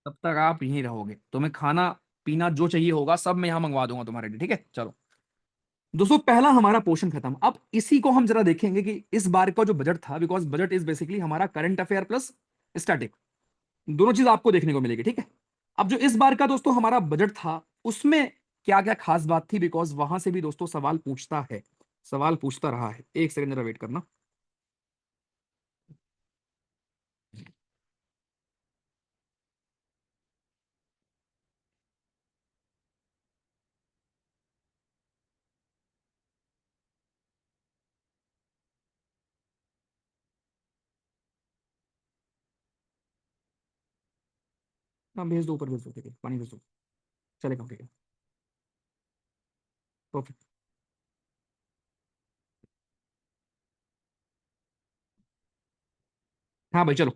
तब तक आप यहीं रहोगे, तुम्हें खाना पीना जो चाहिए होगा सब मैं यहाँ मंगवा दूंगा तुम्हारे लिए, ठीक है। चलो दोस्तों, पहला हमारा पोर्शन खत्म। अब इसी को हम जरा देखेंगे कि इस बार का जो बजट था, बिकॉज बजट इज बेसिकली हमारा करंट अफेयर प्लस स्टैटिक, दोनों चीज आपको देखने को मिलेगी, ठीक है। अब जो इस बार का दोस्तों हमारा बजट था, उसमें क्या क्या खास बात थी, बिकॉज वहां से भी दोस्तों सवाल पूछता है, सवाल पूछता रहा है। एक सेकंड जरा वेट करना। हाँ भेज दो, ऊपर भेज दो, ठीक है, पानी भेज दो, चलेगा, ठीक है, परफेक्ट। हाँ भाई चलो।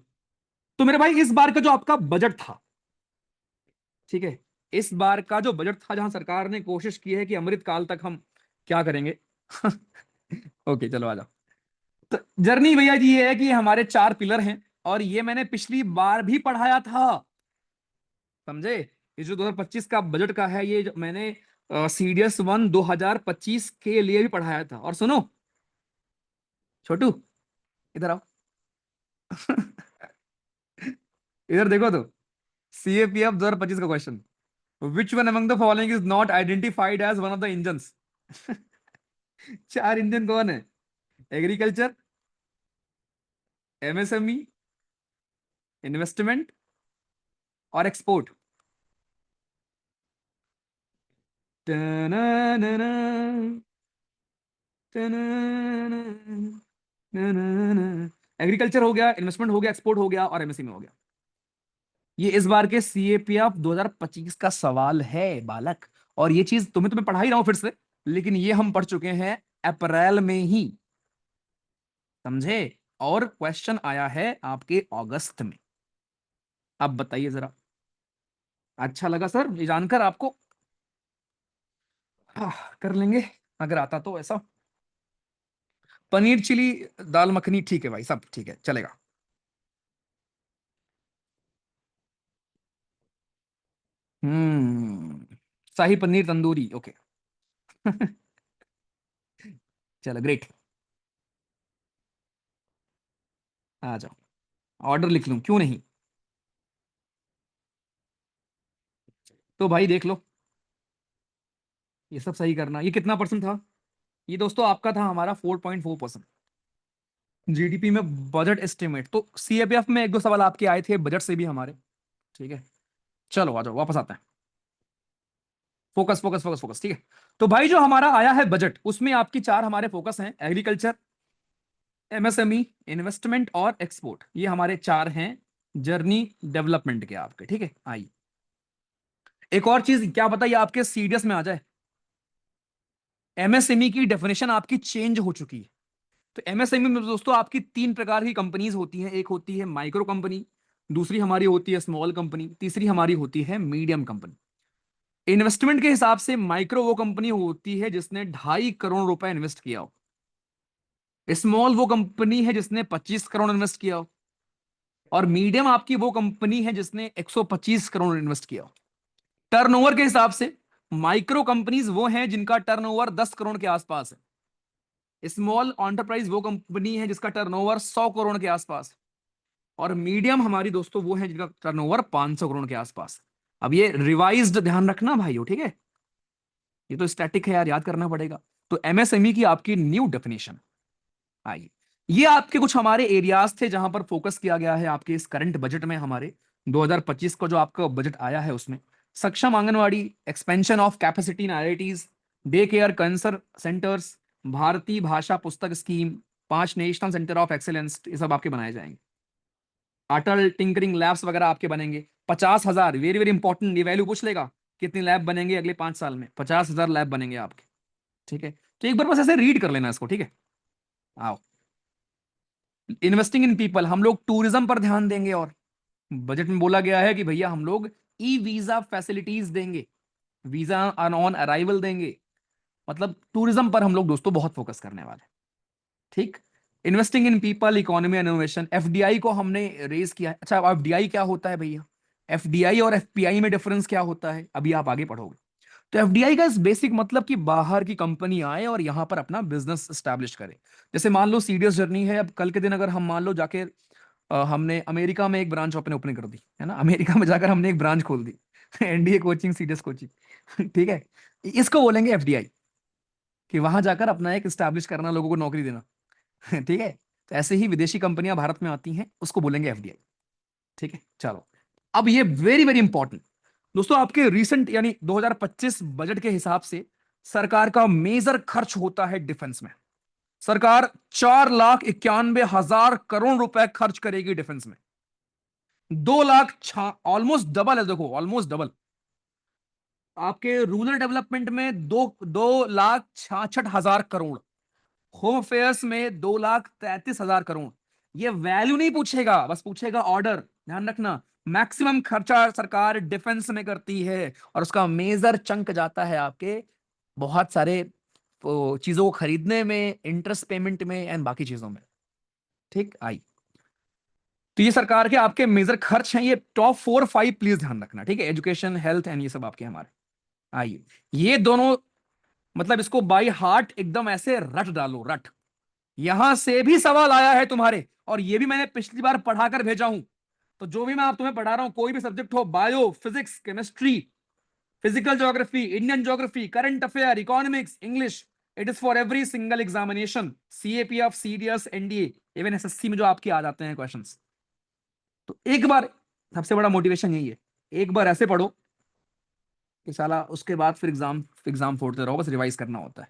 तो मेरे भाई इस बार का जो आपका बजट था, ठीक है, इस बार का जो बजट था, जहां सरकार ने कोशिश की है कि अमृत काल तक हम क्या करेंगे। ओके चलो आ जाओ। तो जर्नी भैया जी ये है कि हमारे चार पिलर हैं, और ये मैंने पिछली बार भी पढ़ाया था, समझे। ये जो 2025 का बजट का है, ये जो मैंने सीडीएस वन 2025 के लिए भी पढ़ाया था। और सुनो छोटू, इधर आओ। इधर देखो तो, सीएपीएफ 2025 का question, which one among the following is not identified as one of the engines. चार इंजन कौन है? एग्रीकल्चर, एमएसएमई, इन्वेस्टमेंट और एक्सपोर्ट। एग्रीकल्चर हो गया, इन्वेस्टमेंट हो गया, एक्सपोर्ट हो गया, और एमएसएमई हो गया। ये इस बार के सीएपीएफ 2025 का सवाल है बालक। और ये चीज तुम्हें तुम्हें पढ़ा ही रहा हूं फिर से, लेकिन ये हम पढ़ चुके हैं अप्रैल में ही, समझे। और क्वेश्चन आया है आपके अगस्त में। अब बताइए जरा, अच्छा लगा सर ये जानकर आपको? कर लेंगे अगर आता तो ऐसा। पनीर चिली, दाल मखनी, ठीक है भाई, सब ठीक है, चलेगा। शाही पनीर तंदूरी, ओके। चलो ग्रेट, आ जाओ, ऑर्डर लिख लूं, क्यों नहीं। तो भाई देख लो, ये सब सही करना। ये कितना परसेंट था? ये दोस्तों आपका था हमारा 4.4% जीडीपी में बजट एस्टिमेट। तो सीएपीएफ में एक दो सवाल आपके आए थे बजट से भी हमारे, ठीक है। चलो आ जाओ, वापस आते हैं। फोकस फोकस फोकस फोकस, ठीक है। तो भाई जो हमारा आया है बजट, उसमें आपकी चार हमारे फोकस हैं, एग्रीकल्चर, एमएसएमई, इन्वेस्टमेंट और एक्सपोर्ट। ये हमारे चार हैं जर्नी डेवलपमेंट के आपके, ठीक है। आई एक और चीज, क्या बताइए आपके सीडीएस में आ जाए, एमएसएमई की डेफिनेशन आपकी चेंज हो चुकी है। तो एमएसएमई में दोस्तों आपकी तीन प्रकार की कंपनीज होती हैं। एक होती है माइक्रो कंपनी, दूसरी हमारी होती है स्मॉल कंपनी, तीसरी हमारी होती है मीडियम कंपनी। इन्वेस्टमेंट के हिसाब से माइक्रो वो कंपनी होती है जिसने 2.5 करोड़ रुपए इन्वेस्ट किया हो, स्मॉल वो कंपनी है जिसने 25 करोड़ इन्वेस्ट किया हो, और मीडियम आपकी वो कंपनी है जिसने 125 करोड़ इन्वेस्ट किया हो। टर्नओवर के हिसाब से माइक्रो कंपनीज वो हैं जिनका टर्नओवर 10 करोड़ के आसपास है, स्मॉल एंटरप्राइज वो कंपनी है जिसका टर्नओवर 100 करोड़ के आसपास है, और मीडियम हमारी दोस्तों वो है जिनका टर्नओवर 500 करोड़ के आसपास। अब ये रिवाइज्ड ध्यान रखना भाइयों, ठीक है, ये तो स्टैटिक है यार, याद करना पड़ेगा। तो एमएसएमई की आपकी न्यू डेफिनेशन आई। ये आपके कुछ हमारे एरियाज थे जहां पर फोकस किया गया है आपके इस करंट बजट में, हमारे 2025 को जो आपका बजट आया है उसमें। सक्षम anganwadi, expansion of capacity in IITs, day care cancer centres, भारतीय भाषा पुस्तक scheme, 5 national centre of excellence, ये सब आपके बनाए जाएंगे। अटल टिंकरिंग लैब्स वगैरह आपके बनेंगे। 50,000, वेरी वेरी इंपॉर्टेंट, ये वैल्यू पूछ लेगा, कितनी लैब बनेंगे अगले 5 साल में? 50,000 लैब बनेंगे आपके, ठीक है। तो एक बार बस ऐसे रीड कर लेना इसको, ठीक है। आओ, इन्वेस्टिंग इन पीपल, हम लोग टूरिज्म पर ध्यान देंगे, और बजट में बोला गया है कि भैया हम लोग ई वीजा फैसिलिटीज देंगे, वीजा ऑन अराइवल देंगे। मतलब टूरिज्म पर हम लोग दोस्तों बहुत फोकस करने वाले हैं, ठीक। Investing in people, economy and innovation, FDI को हमने रेज किया है। अच्छा, एफडीआई क्या होता है भैया? एफडीआई और एफपीआई में डिफरेंस क्या होता है अभी आप आगे पढ़ोगे। तो एफडीआई का इस बेसिक मतलब कि बाहर की कंपनी आए और यहां पर अपना बिजनेस स्टैब्लिश करे। जैसे मान लो सीडीएस जर्नी है, अब कल के दिन अगर हम मान लो जाके हमने अमेरिका में एक ब्रांच अपने ओपन कर दी है ना, अमेरिका में जाकर हमने एक ब्रांच खोल दी एनडीए कोचिंग, सीडीएस कोचिंग ठीक है, इसको बोलेंगे एफडीआई, कि वहां जाकर अपना एक स्टैब्लिश करना, लोगों को नौकरी देना ठीक है। तो ऐसे ही विदेशी कंपनियां भारत में आती हैं, उसको बोलेंगे एफडीआई। ठीक है, चलो। अब ये वेरी वेरी इंपॉर्टेंट दोस्तों, आपके रीसेंट यानी 2025 बजट के हिसाब से सरकार का मेजर खर्च होता है डिफेंस में। सरकार 4,91,000 करोड़ रुपए खर्च करेगी डिफेंस में। 2 लाख, ऑलमोस्ट डबल है, देखो ऑलमोस्ट डबल। आपके रूरल डेवलपमेंट में 2,66,000 करोड़, होम अफेयर्स में 2,33,000 करोड़। ये वैल्यू नहीं पूछेगा, बस पूछेगा ऑर्डर। ध्यान रखना, मैक्सिमम खर्चा सरकार डिफेंस में करती है, और उसका मेजर चंक जाता है आपके बहुत सारे चीजों को खरीदने में, इंटरेस्ट पेमेंट में एंड बाकी चीजों में। ठीक आई। तो ये सरकार के आपके मेजर खर्च हैं, ये टॉप 4 5 प्लीज ध्यान रखना। ठीक है, एजुकेशन, हेल्थ एंड ये सब आपके हमारे। आइए, ये दोनों मतलब इसको बाई हार्ट एकदम ऐसे रट डालो, रट। यहां से भी सवाल आया है तुम्हारे, और ये भी मैंने पिछली बार पढ़ाकर भेजा हूं। तो जो भी मैं आप तुम्हें पढ़ा रहा हूं, कोई भी सब्जेक्ट हो, bio, physics, chemistry, physical geography, Indian geography, current affair, economics, English, it is for every single examination, CAPF, CDS, NDA, even SSC में जो आपके आ जाते हैं क्वेश्चंस। तो एक बार, सबसे बड़ा मोटिवेशन यही है, एक बार ऐसे पढ़ो कि साला उसके बाद फिर एग्जाम एग्जाम फोड़ते रहो, बस रिवाइज करना होता है।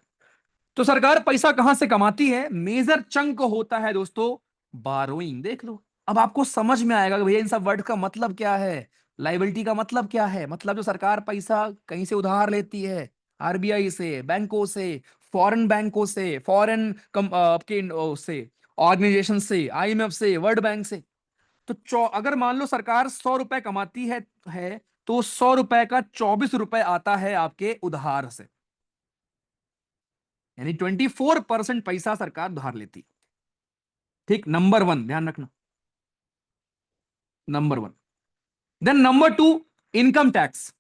तो सरकार पैसा कहां से कमाती है? मेजर चंक होता है दोस्तों बारोइंग। देख लो, अब आपको समझ में आएगा कि भैया इन सब वर्ड का मतलब क्या है, लाइबिलिटी का मतलब क्या है। मतलब जो सरकार पैसा कहीं से उधार लेती है, आरबीआई से, बैंकों से, फॉरेन बैंकों से, फॉरेन आपके से, ऑर्गेनाइजेशन से, आईएमएफ से, वर्ल्ड बैंक से। तो अगर मान लो सरकार 100 रुपए कमाती है तो 100 रुपए का 24 रुपए आता है आपके उधार से, यानी 24% पैसा सरकार उधार लेती। ठीक, नंबर वन ध्यान रखना, number one. Then number two, income tax.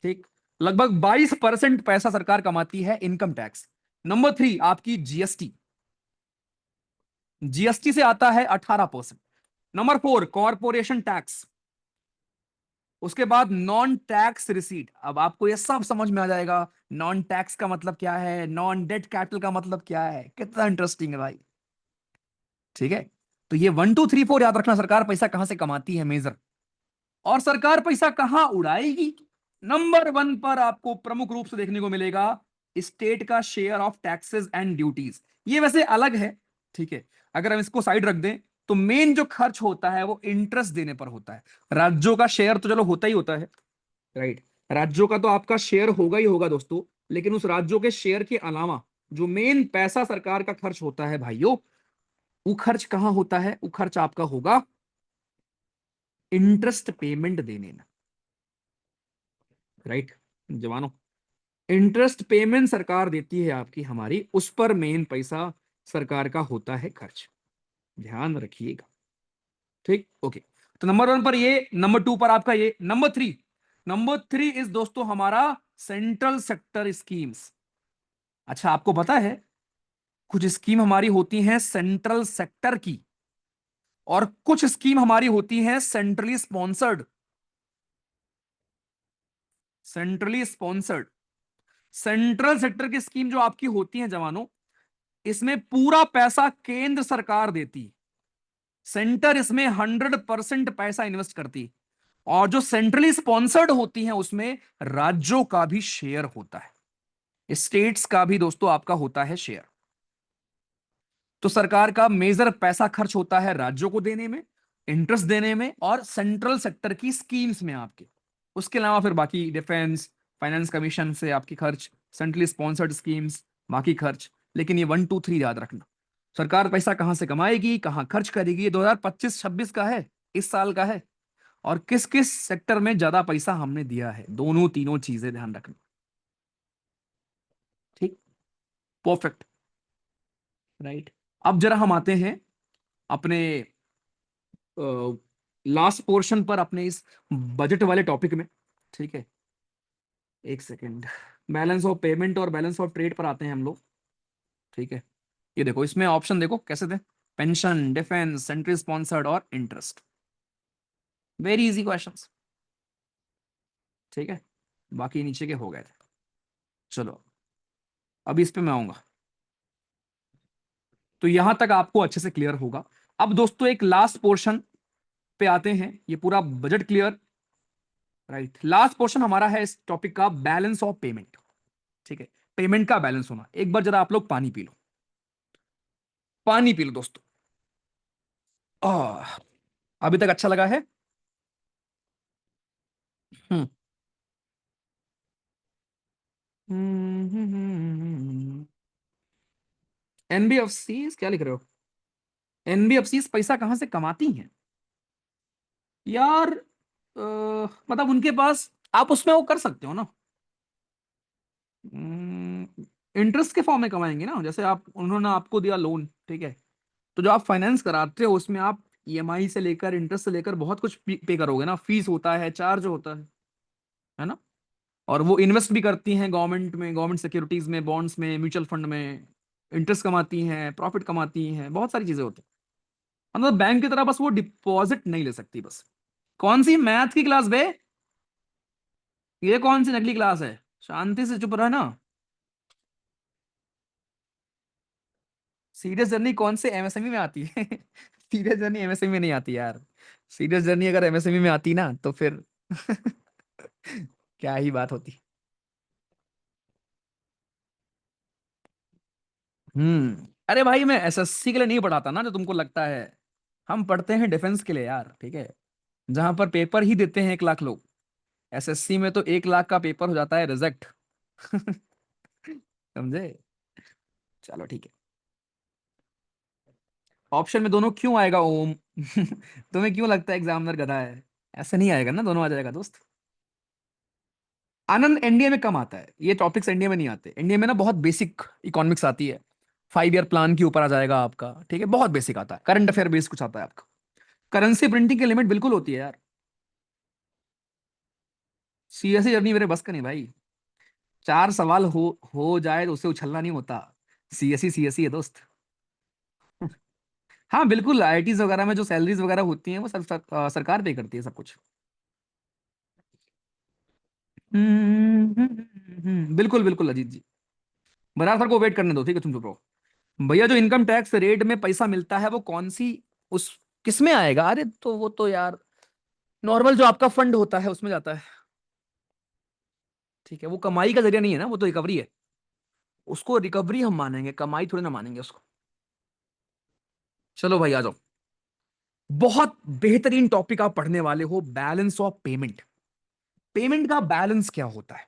ठीक, लगभग 22% पैसा सरकार कमाती है इनकम टैक्स। नंबर थ्री, आपकी जीएसटी, जीएसटी से आता है 18%। Number four, corporation tax. उसके बाद नॉन टैक्स रिसीट। अब आपको ये सब समझ में आ जाएगा, नॉन टैक्स का मतलब क्या है, नॉन डेट कैपिटल का मतलब क्या है। कितना इंटरेस्टिंग है भाई। ठीक है, तो ये 1 2 3 4 याद रखना, सरकार पैसा कहां से कमाती है मेजर। और सरकार पैसा कहां उड़ाएगी? नंबर वन पर आपको प्रमुख रूप से देखने को मिलेगा स्टेट का share of taxes and duties. ये वैसे अलग है, ठीक है, अगर हम इसको साइड रख दें तो मेन जो खर्च होता है वो इंटरेस्ट देने पर होता है। राज्यों का शेयर तो चलो होता ही होता है, राइट, राज्यों का तो आपका शेयर होगा ही होगा दोस्तों, लेकिन उस राज्यों के शेयर के अलावा जो मेन पैसा सरकार का खर्च होता है भाइयों, वो खर्च कहां होता है? वो खर्च आपका होगा इंटरेस्ट पेमेंट देने में, राइट जवानों। इंटरेस्ट पेमेंट सरकार देती है आपकी हमारी, उस पर मेन पैसा सरकार का होता है खर्च, ध्यान रखिएगा। ठीक, ओके। तो नंबर वन पर ये, नंबर टू पर आपका ये, नंबर थ्री इज दोस्तों हमारा सेंट्रल सेक्टर स्कीम्स। अच्छा, आपको पता है कुछ स्कीम हमारी होती हैं सेंट्रल सेक्टर की, और कुछ स्कीम हमारी होती हैं centrally sponsored. Centrally sponsored, central sector की स्कीम जो आपकी होती है जवानों, इसमें पूरा पैसा केंद्र सरकार देती, सेंटर इसमें 100% पैसा इन्वेस्ट करती। और जो सेंट्रली स्पॉन्सर्ड होती हैं उसमें राज्यों का भी शेयर होता है, स्टेट्स का भी दोस्तों आपका होता है शेयर। तो सरकार का मेजर पैसा खर्च होता है राज्यों को देने में, इंटरेस्ट देने में, और सेंट्रल सेक्टर की स्कीम्स में आपके। उसके अलावा फिर बाकी डिफेंस, फाइनेंस कमीशन से आपकी खर्च, सेंट्रली स्पॉन्सर्ड स्कीम्स, बाकी खर्च। लेकिन ये 1 2 3 याद रखना, सरकार पैसा कहां से कमाएगी, कहां खर्च करेगी, ये 2025-26 का है, इस साल का है। और किस किस सेक्टर में ज्यादा पैसा हमने दिया है, दोनों तीनों चीजें ध्यान रखना। ठीक, परफेक्ट, राइट। अब जरा हम आते हैं अपने लास्ट पोर्शन पर अपने इस बजट वाले टॉपिक में, ठीक है, एक सेकेंड, बैलेंस ऑफ पेमेंट और बैलेंस ऑफ ट्रेड पर आते हैं हम लोग, ठीक है। ये देखो, इसमें ऑप्शन देखो कैसे थे, पेंशन, डिफेंस, सेंट्रल स्पॉन्सर्ड और इंटरेस्ट। वेरी इजी क्वेश्चंस, ठीक है। बाकी नीचे के हो गए थे। चलो, अभी इस पे मैं आऊंगा, तो यहां तक आपको अच्छे से क्लियर होगा। अब दोस्तों एक लास्ट पोर्शन पे आते हैं, ये पूरा budget clear, right. Last portion हमारा है इस टॉपिक का, बैलेंस ऑफ पेमेंट, ठीक है। पेमेंट का बैलेंस होना। एक बार जरा आप लोग पानी पी लो, पानी पी लो दोस्तों। आह, अभी तक अच्छा लगा है? हम्म। एनबीएफसी क्या लिख रहे हो? एनबीएफसी पैसा कहां से कमाती हैं यार? मतलब उनके पास, आप उसमें वो कर सकते हो ना, इंटरेस्ट के फॉर्म में कमाएंगे ना। जैसे आप, उन्होंने आपको दिया लोन, ठीक है, तो जो आप फाइनेंस कराते हो उसमें आप ईएमआई से लेकर इंटरेस्ट से लेकर बहुत कुछ पे करोगे ना, फीस होता है, चार्ज होता है ना। और वो इन्वेस्ट भी करती हैं गवर्नमेंट में, गवर्नमेंट सिक्योरिटीज में, बॉन्ड्स में, म्यूचुअल फंड में, इंटरेस्ट कमाती हैं, प्रॉफिट कमाती हैं, बहुत सारी चीजें होती हैं। मतलब बैंक की तरह बस वो डिपॉजिट नहीं ले सकती बस। कौन सी मैथ की क्लास बे? ये कौन सी नकली क्लास है? शांति से चुप रहा ना। सीरियस जर्नी कौन से एमएसएमई में आती है? सीरियस जर्नी एमएसएमई में नहीं आती यार। सीरियस जर्नी अगर एमएसएमई में आती ना तो फिर क्या ही बात होती। अरे भाई, मैं एसएससी के लिए नहीं पढ़ाता ना जो तुमको लगता है। हम पढ़ते हैं डिफेंस के लिए यार, ठीक है, जहां पर पेपर ही देते हैं 1 लाख लोग। एसएससी में तो 1 लाख का पेपर हो जाता है रिजेक्ट। समझे? चलो ठीक है। ऑप्शन में दोनों क्यों आएगा ओम? तुम्हें क्यों लगता है एग्जामिनर गधा है? ऐसे नहीं आएगा ना, दोनों आ जाएगा दोस्त। आनंद इंडिया में कम आता है, ये टॉपिक्स इंडिया में नहीं आते। इंडिया में ना बहुत बेसिक इकोनॉमिक्स आती है, 5 ईयर प्लान के ऊपर आ जाएगा आपका, ठीक है, बहुत बेसिक आता है, करंट अफेयर बेस्ड कुछ आता है आपका। करेंसी प्रिंटिंग की लिमिट बिल्कुल होती है यार। सीएससी जर्नी मेरे बस का नहीं भाई। 4 सवाल हो जाए तो उससे उछलना नहीं होता। सीएससी सीएससी है दोस्त। हाँ बिल्कुल, आईआईटीज वगैरह में जो सैलरीज वगैरह होती हैं वो सरकार पे करती है सब कुछ। बिल्कुल बिल्कुल अजीत जी। बरार सर को वेट करने दो, ठीक है, तुम चुप रहो भैया। जो इनकम टैक्स रेट में पैसा मिलता है वो कौन सी, उस किस में आएगा? अरे तो वो तो यार नॉर्मल जो आपका फंड होता है उसमें जाता है, ठीक है। वो कमाई का जरिया नहीं है ना, वो तो रिकवरी है। उसको रिकवरी हम मानेंगे, कमाई थोड़ी ना मानेंगे उसको। चलो भाई आ जाओ। बहुत बेहतरीन टॉपिक आप पढ़ने वाले हो, बैलेंस ऑफ पेमेंट। पेमेंट का बैलेंस क्या होता है,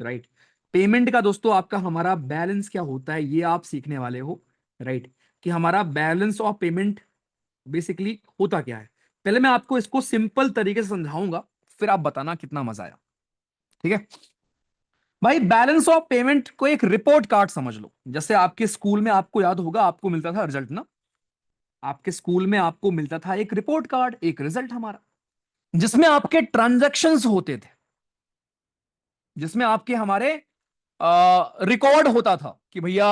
राइट। पेमेंट का दोस्तों आपका हमारा बैलेंस क्या होता है ये आप सीखने वाले हो, राइट। कि हमारा बैलेंस ऑफ पेमेंट बेसिकली होता क्या है। पहले मैं आपको इसको सिंपल तरीके से समझाऊंगा, फिर आप बताना कितना मजा आया, ठीक है। भाई बैलेंस ऑफ पेमेंट को एक रिपोर्ट कार्ड समझ लो। जैसे आपके स्कूल में, आपको याद होगा, आपको मिलता था रिजल्ट ना, आपके स्कूल में आपको मिलता था एक रिपोर्ट कार्ड, एक रिजल्ट हमारा, जिसमें आपके ट्रांजैक्शंस होते थे, जिसमें आपके हमारे रिकॉर्ड होता था कि भैया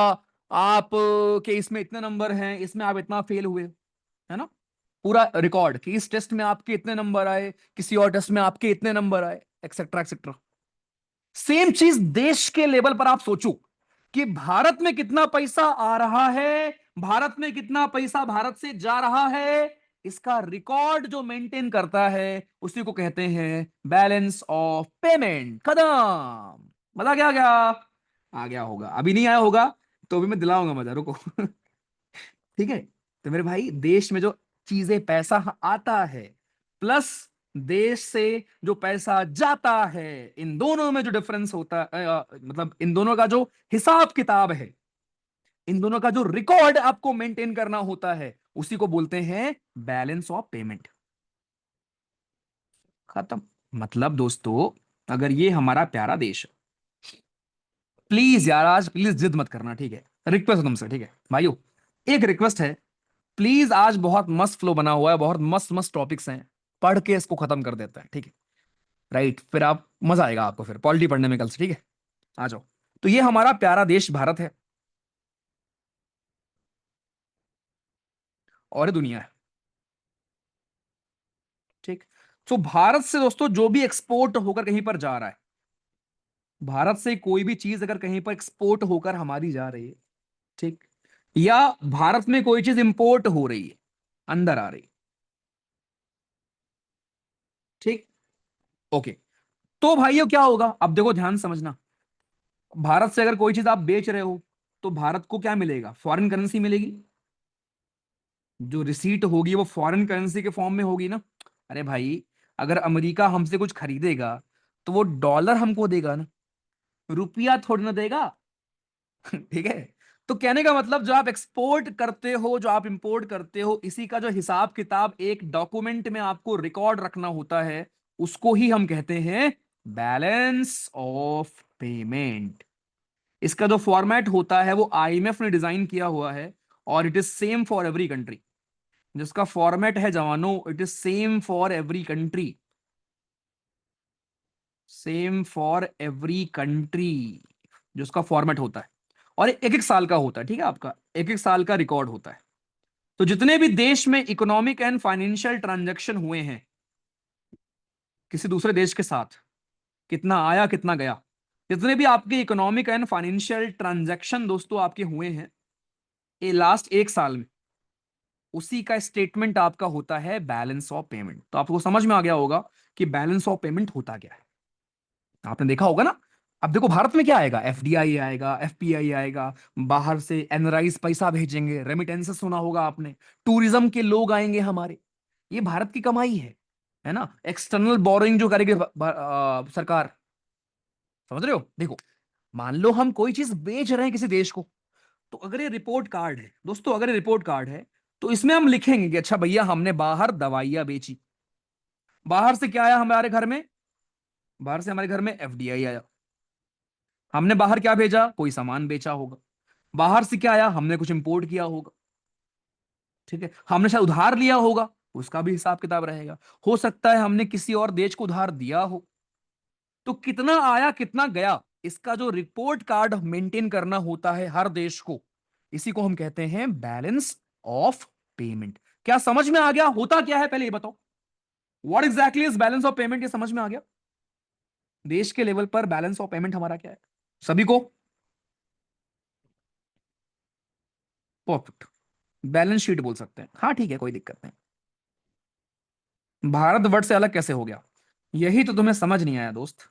आप के इसमें इतने नंबर हैं, इसमें आप इतना फेल हुए, है ना। पूरा रिकॉर्ड कि इस टेस्ट में आपके इतने नंबर आए, किसी और टेस्ट में आपके इतने नंबर आए, एक्सेट्रा एक्सेट्रा। सेम चीज देश के लेवल पर आप सोचो कि भारत में कितना पैसा आ रहा है, भारत में कितना पैसा भारत से जा रहा है, इसका रिकॉर्ड जो मेंटेन करता है उसी को कहते हैं बैलेंस ऑफ पेमेंट। खत्म। मजा क्या आ गया होगा? अभी नहीं आया होगा तो भी मैं दिलाऊंगा मजा, रुको। ठीक है। तो मेरे भाई, देश में जो चीजें, पैसा आता है प्लस देश से जो पैसा जाता है, इन दोनों में जो डिफरेंस होता है, मतलब इन दोनों का जो हिसाब किताब है, इन दोनों का जो रिकॉर्ड आपको मेंटेन करना होता है, उसी को बोलते हैं बैलेंस ऑफ पेमेंट। खत्म। मतलब दोस्तों, अगर ये हमारा प्यारा देश है, प्लीज यार आज प्लीज जिद मत करना, ठीक है, रिक्वेस्ट है तुमसे, ठीक है भाइयों, एक रिक्वेस्ट है। प्लीज, आज बहुत मस्त फ्लो बना हुआ है, बहुत मस्त मस्त टॉपिक्स हैं, पढ़ के इसको खत्म कर देते हैं, ठीक है? राइट, फिर आप मजा आएगा आपको फिर पॉलिटी पढ़ने में कल से, ठीक है? आ जाओ। तो ये हमारा प्यारा देश भारत है और ये दुनिया है, ठीक। तो भारत से दोस्तों जो भी एक्सपोर्ट होकर कहीं पर जा रहा है, भारत से कोई भी चीज अगर कहीं पर एक्सपोर्ट होकर हमारी जा रही है, ठीक, या भारत में कोई चीज इंपोर्ट हो रही है, अंदर आ रही है, ठीक, ओके। तो भाइयों क्या होगा, अब देखो ध्यान समझना। भारत से अगर कोई चीज आप बेच रहे हो, तो भारत को क्या मिलेगा? फॉरेन करेंसी मिलेगी। जो रिसीट होगी वो फॉरेन करेंसी के फॉर्म में होगी ना। अरे भाई, अगर अमेरिका हमसे कुछ खरीदेगा तो वो डॉलर हमको देगा ना, रुपया थोड़ी ना देगा। ठीक है। तो कहने का मतलब, जो आप एक्सपोर्ट करते हो, जो आप इंपोर्ट करते हो, इसी का जो हिसाब किताब एक डॉक्यूमेंट में आपको रिकॉर्ड रखना होता है, उसको ही हम कहते हैं बैलेंस ऑफ पेमेंट। इसका जो फॉर्मेट होता है वो आईएमएफ ने डिजाइन किया हुआ है, और it is same for every country. जिसका फॉर्मेट है जवानों, it is same for every country, same for every country, जो उसका फॉर्मेट होता है। और एक एक साल का होता है, ठीक है, आपका एक एक साल का रिकॉर्ड होता है। तो जितने भी देश में इकोनॉमिक एंड फाइनेंशियल ट्रांजैक्शन हुए हैं किसी दूसरे देश के साथ, कितना आया कितना गया, जितने भी आपके इकोनॉमिक एंड फाइनेंशियल ट्रांजैक्शन दोस्तों आपके हुए हैं ये लास्ट एक साल में, उसी का स्टेटमेंट आपका होता है बैलेंस ऑफ पेमेंट। तो आपको समझ में आ गया होगा कि बैलेंस ऑफ पेमेंट होता क्या है। आपने देखा होगा ना। अब देखो भारत में क्या आएगा, एफडीआई आएगा, एफपीआई आएगा, बाहर से एनराइज पैसा भेजेंगे, रेमिटेंसेस सुना होगा आपने, टूरिज्म के लोग आएंगे हमारे, ये भारत की कमाई है ना। एक्सटर्नल बोरोइंग जो करेगी सरकार, समझ रहे हो? देखो, मान लो हम कोई चीज बेच रहे हैं किसी देश को, तो अगर ये रिपोर्ट कार्ड है दोस्तों, अगर ये रिपोर्ट कार्ड है, तो इसमें हम लिखेंगे कि अच्छा भैया हमने बाहर दवाइयां बेची। बाहर से क्या आया हमारे घर में? बाहर से हमारे घर में एफडीआई आया। हमने बाहर क्या भेजा? कोई सामान बेचा होगा। बाहर से क्या आया? हमने कुछ इंपोर्ट किया होगा, ठीक है। हमने शायद उधार लिया होगा, उसका भी हिसाब किताब रहेगा। हो सकता है हमने किसी और देश को उधार दिया हो। तो कितना आया कितना गया, इसका जो रिपोर्ट कार्ड मेंटेन करना होता है हर देश को, इसी को हम कहते हैं बैलेंस ऑफ पेमेंट। क्या समझ में आ गया होता क्या है? पहले ये बताओ, what exactly is balance of payment. ये समझ में आ गया? देश के लेवल पर बैलेंस ऑफ पेमेंट हमारा क्या है सभी को? परफेक्ट। बैलेंस शीट बोल सकते हैं, हाँ ठीक है, कोई दिक्कत नहीं। भारतवर्ष से अलग कैसे हो गया, यही तो तुम्हें समझ नहीं आया दोस्त।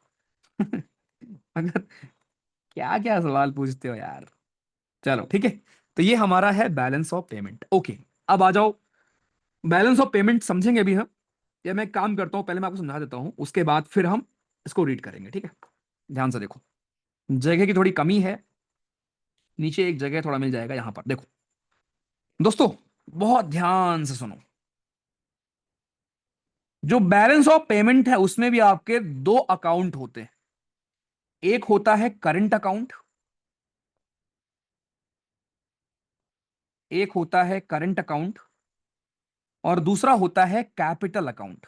अगर क्या क्या सवाल पूछते हो यार। चलो ठीक है। तो ये हमारा है बैलेंस ऑफ पेमेंट, ओके। अब आ जाओ, बैलेंस ऑफ पेमेंट समझेंगे अभी हम। या मैं एक काम करता हूं, पहले मैं आपको समझा देता हूं, उसके बाद फिर हम इसको रीड करेंगे, ठीक है? ध्यान से देखो, जगह की थोड़ी कमी है, नीचे एक जगह थोड़ा मिल जाएगा, यहां पर देखो दोस्तों, बहुत ध्यान से सुनो। जो बैलेंस ऑफ पेमेंट है उसमें भी आपके दो अकाउंट होते हैं। एक होता है करंट अकाउंट, एक होता है करंट अकाउंट, और दूसरा होता है कैपिटल अकाउंट,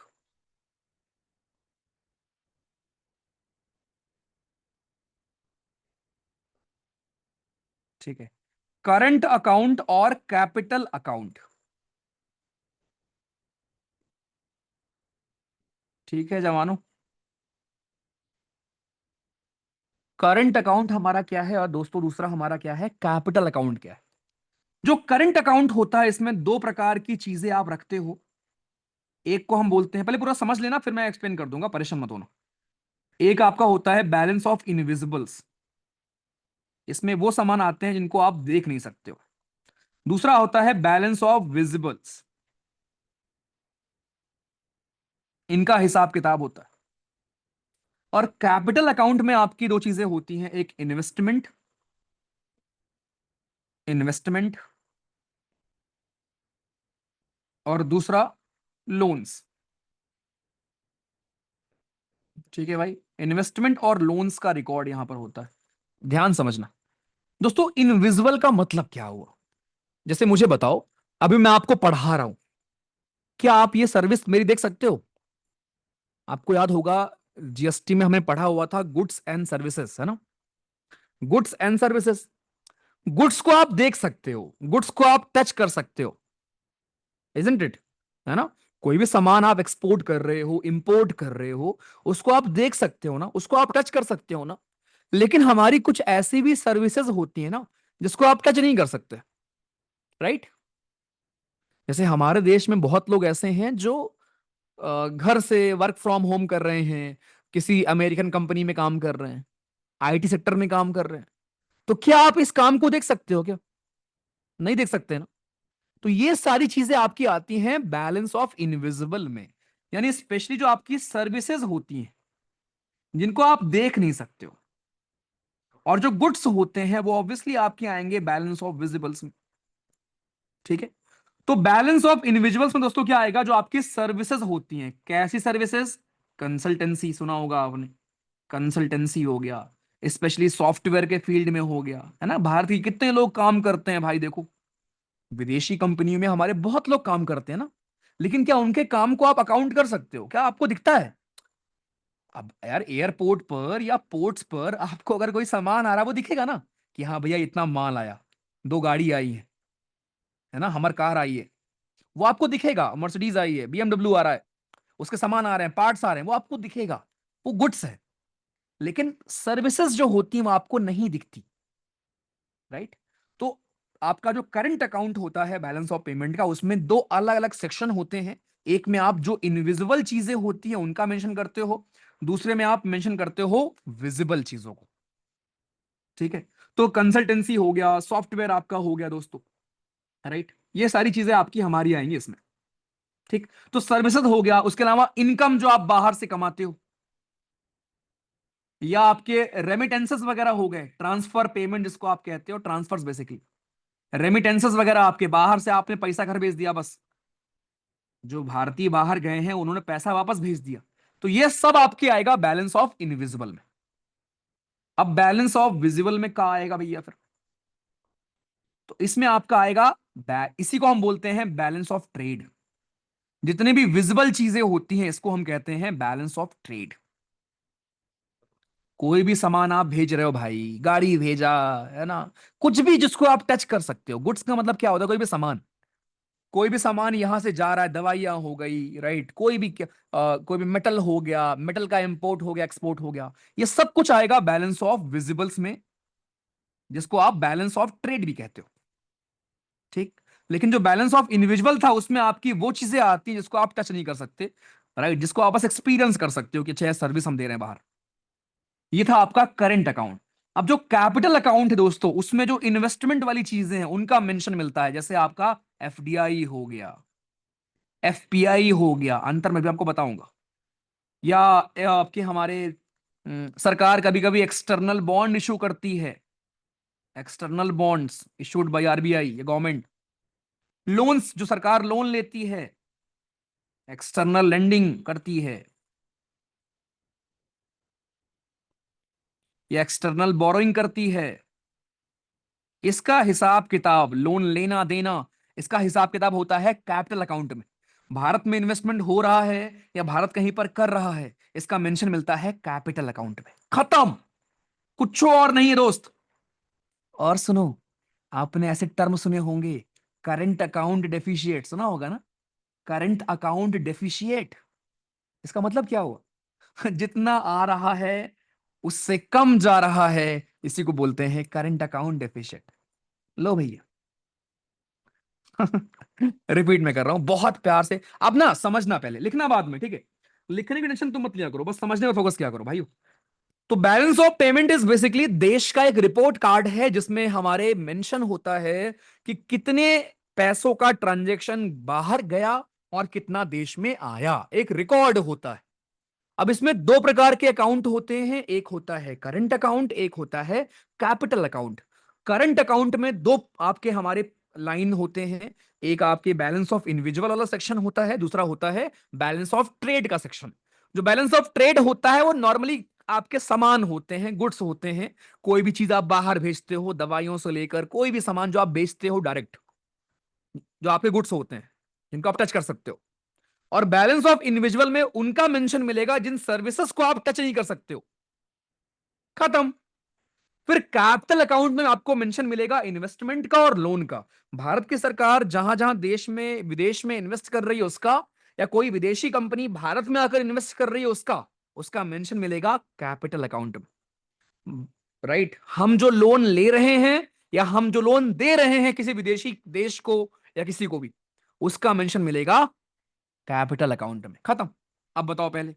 ठीक है। करंट अकाउंट और कैपिटल अकाउंट, ठीक है जवानों। करंट अकाउंट हमारा क्या है, और दोस्तों दूसरा हमारा क्या है, कैपिटल अकाउंट क्या है। जो करंट अकाउंट होता है, इसमें दो प्रकार की चीजें आप रखते हो। एक को हम बोलते हैं, पहले पूरा समझ लेना फिर मैं एक्सप्लेन कर दूंगा, परेशान मत होना। एक आपका होता है बैलेंस ऑफ इनविजिबल्स, इसमें वो सामान आते हैं जिनको आप देख नहीं सकते हो। दूसरा होता है बैलेंस ऑफ विजिबल्स, इनका हिसाब किताब होता है। और कैपिटल अकाउंट में आपकी दो चीजें होती हैं, एक इन्वेस्टमेंट, इन्वेस्टमेंट, और दूसरा लोन्स, ठीक है भाई। इन्वेस्टमेंट और लोन्स का रिकॉर्ड यहां पर होता है, ध्यान समझना। दोस्तों इनविजिबल का मतलब क्या हुआ, जैसे मुझे बताओ, अभी मैं आपको पढ़ा रहा हूं, क्या आप ये सर्विस मेरी देख सकते हो? आपको याद होगा जीएसटी में हमने पढ़ा हुआ था गुड्स एंड सर्विसेज, है ना? गुड्स एंड सर्विसेज, गुड्स को आप देख सकते हो, गुड्स को आप टच कर सकते हो, इजंट इट? है ना? कोई भी सामान आप एक्सपोर्ट कर रहे हो, इंपोर्ट कर रहे हो, उसको आप देख सकते हो ना, उसको आप टच कर सकते हो ना। लेकिन हमारी कुछ ऐसी भी सर्विसेज होती है ना जिसको आप टच नहीं कर सकते, राइट? जैसे हमारे देश में बहुत लोग ऐसे हैं जो घर से वर्क फ्रॉम होम कर रहे हैं, किसी अमेरिकन कंपनी में काम कर रहे हैं, आईटी सेक्टर में काम कर रहे हैं। तो क्या आप इस काम को देख सकते हो क्या? नहीं देख सकते ना। तो ये सारी चीजें आपकी आती हैं बैलेंस ऑफ इनविजिबल में, यानी स्पेशली जो आपकी सर्विसेज होती हैं जिनको आप देख नहीं सकते हो, और जो गुड्स होते हैं वो ऑब्वियसली आपके आएंगे बैलेंस ऑफ विजिबल्स में। ठीक है? तो बैलेंस ऑफ इंडिविजुअल्स में दोस्तों क्या आएगा? जो आपकी सर्विसेज होती हैं, कैसी सर्विसेज? कंसल्टेंसी सुना होगा आपने, कंसल्टेंसी हो गया, स्पेशली सॉफ्टवेयर के फील्ड में हो गया, है ना? भारत के कितने लोग काम करते हैं भाई, देखो विदेशी कंपनियों में हमारे बहुत लोग काम करते हैं ना, लेकिन क्या उनके काम को आप अकाउंट कर सकते हो? क्या आपको दिखता है? अब यार एयरपोर्ट पर या पोर्ट्स पर आपको अगर कोई सामान आ रहा है वो दिखेगा ना, कि हाँ भैया इतना माल आया, दो गाड़ी आई है ना, हमर कार आई है, वो आपको दिखेगा। मर्सिडीज आई है, बीएमडब्ल्यू आ रहा है, उसके सामान आ रहे हैं, पार्ट्स आ रहे हैं, वो आपको दिखेगा, वो गुड्स है। लेकिन सर्विसेज जो होती है वो आपको नहीं दिखती, राइट? तो आपका जो करंट अकाउंट होता है बैलेंस ऑफ पेमेंट का, उसमें दो अलग अलग सेक्शन होते हैं। एक में आप जो इनविजिबल चीजें होती हैं उनका मेंशन करते हो, दूसरे में आप मेंशन करते हो विजिबल चीजों को। ठीक है? तो कंसल्टेंसी हो गया, सॉफ्टवेयर आपका हो गया दोस्तों, राइट? ये सारी चीजें आपकी हमारी आएंगी इसमें। ठीक? तो सर्विसेज हो गया, उसके अलावा इनकम जो आप बाहर से कमाते हो, या आपके रेमिटेंसेस वगैरह हो गए, ट्रांसफर पेमेंट जिसको आप कहते हो, ट्रांसफर्स बेसिकली, रेमिटेंसेस वगैरह आपके, बाहर से आपने पैसा घर भेज दिया, बस जो भारतीय बाहर गए हैं उन्होंने पैसा वापस भेज दिया, तो ये सब आपके आएगा बैलेंस ऑफ इनविजिबल में। अब बैलेंस ऑफ विजिबल में कहा आएगा भैया फिर? तो इसमें आपका आएगा इसी को हम बोलते हैं बैलेंस ऑफ ट्रेड। जितने भी विजिबल चीजें होती हैं इसको हम कहते हैं बैलेंस ऑफ ट्रेड। कोई भी सामान आप भेज रहे हो भाई, गाड़ी भेजा, है ना, कुछ भी जिसको आप टच कर सकते हो, गुड्स का मतलब क्या होता है? कोई भी सामान, कोई भी सामान यहां से जा रहा है, दवाइयां हो गई, राइट, कोई भी कोई भी मेटल हो गया, मेटल का इंपोर्ट हो गया, एक्सपोर्ट हो गया, ये सब कुछ आएगा बैलेंस ऑफ विजिबल्स में, जिसको आप बैलेंस ऑफ ट्रेड भी कहते हो। ठीक? लेकिन जो बैलेंस ऑफ इंडिविजुअल था उसमें आपकी वो चीजें आती हैं जिसको आप टच नहीं कर सकते, राइट, जिसको आप बस एक्सपीरियंस कर सकते हो कि अच्छा सर्विस हम दे रहे हैं बाहर। ये था आपका करंट अकाउंट। अब जो कैपिटल अकाउंट है दोस्तों, उसमें जो इन्वेस्टमेंट वाली चीजें हैं उनका मेंशन मिलता है, जैसे आपका एफडीआई हो गया, एफपीआई हो गया, अंतर मैं भी आपको बताऊंगा, या आपके हमारे सरकार कभी कभी एक्सटर्नल बॉन्ड इशू करती है, external bonds issued by RBI या गवर्नमेंट, लोन्स जो सरकार लोन लेती है, एक्सटर्नल लेंडिंग करती है, या एक्सटर्नल बोरोइंग करती है, इसका हिसाब किताब, लोन लेना देना, इसका हिसाब किताब होता है कैपिटल अकाउंट में। भारत में इन्वेस्टमेंट हो रहा है या भारत कहीं पर कर रहा है, इसका मेंशन मिलता है कैपिटल अकाउंट में, खत्म, कुछ और नहीं है दोस्त। और सुनो, आपने ऐसे टर्म सुने होंगे, करंट अकाउंट डेफिशिएट, सुना होगा ना? करंट अकाउंट डेफिशिएट, इसका मतलब क्या हुआ? जितना आ रहा है उससे कम जा रहा है, इसी को बोलते हैं करंट अकाउंट डेफिशिएट। लो भैया, रिपीट में कर रहा हूं बहुत प्यार से, अब ना समझना पहले, लिखना बाद में, ठीक है? लिखने की टेंशन तुम मत लिया करो, बस समझने पर फोकस किया करो भाई। तो balance of payment is basically देश का एक रिपोर्ट कार्ड है जिसमें हमारे मेंशन होता है कि कितने पैसों का ट्रांजैक्शन बाहर गया और कितना देश में आया, एक रिकॉर्ड होता है। अब इसमें दो प्रकार के अकाउंट होते हैं, एक होता है करंट अकाउंट, एक होता है कैपिटल अकाउंट। करंट अकाउंट में दो आपके हमारे लाइन होते हैं, एक आपके बैलेंस ऑफ इंडिविजुअल वाला सेक्शन होता है, दूसरा होता है बैलेंस ऑफ ट्रेड का सेक्शन। जो बैलेंस ऑफ ट्रेड होता है वो नॉर्मली आपके सामान होते हैं, गुड्स होते हैं, कोई भी चीज आप बाहर भेजते हो, दवाइयों से लेकर कोई भी सामान जो आप बेचते हो डायरेक्ट, जो आपके गुड्स होते हैं जिनको आप टच कर सकते हो, और बैलेंस ऑफ इंडिविजुअल में उनका मेंशन मिलेगा जिन सर्विसेज को आप टच नहीं कर सकते हो। खत्म। फिर कैपिटल अकाउंट में आपको मेंशन मिलेगा इन्वेस्टमेंट का और लोन का। भारत की सरकार जहां जहां देश में विदेश में इन्वेस्ट कर रही है उसका, या कोई विदेशी कंपनी भारत में आकर इन्वेस्ट कर रही है उसका, उसका मेंशन मिलेगा कैपिटल अकाउंट में। राइट, हम जो लोन ले रहे हैं या हम जो लोन दे रहे हैं किसी विदेशी देश को या किसी को भी, उसका मेंशन मिलेगा कैपिटल अकाउंट में। खत्म। अब बताओ पहले,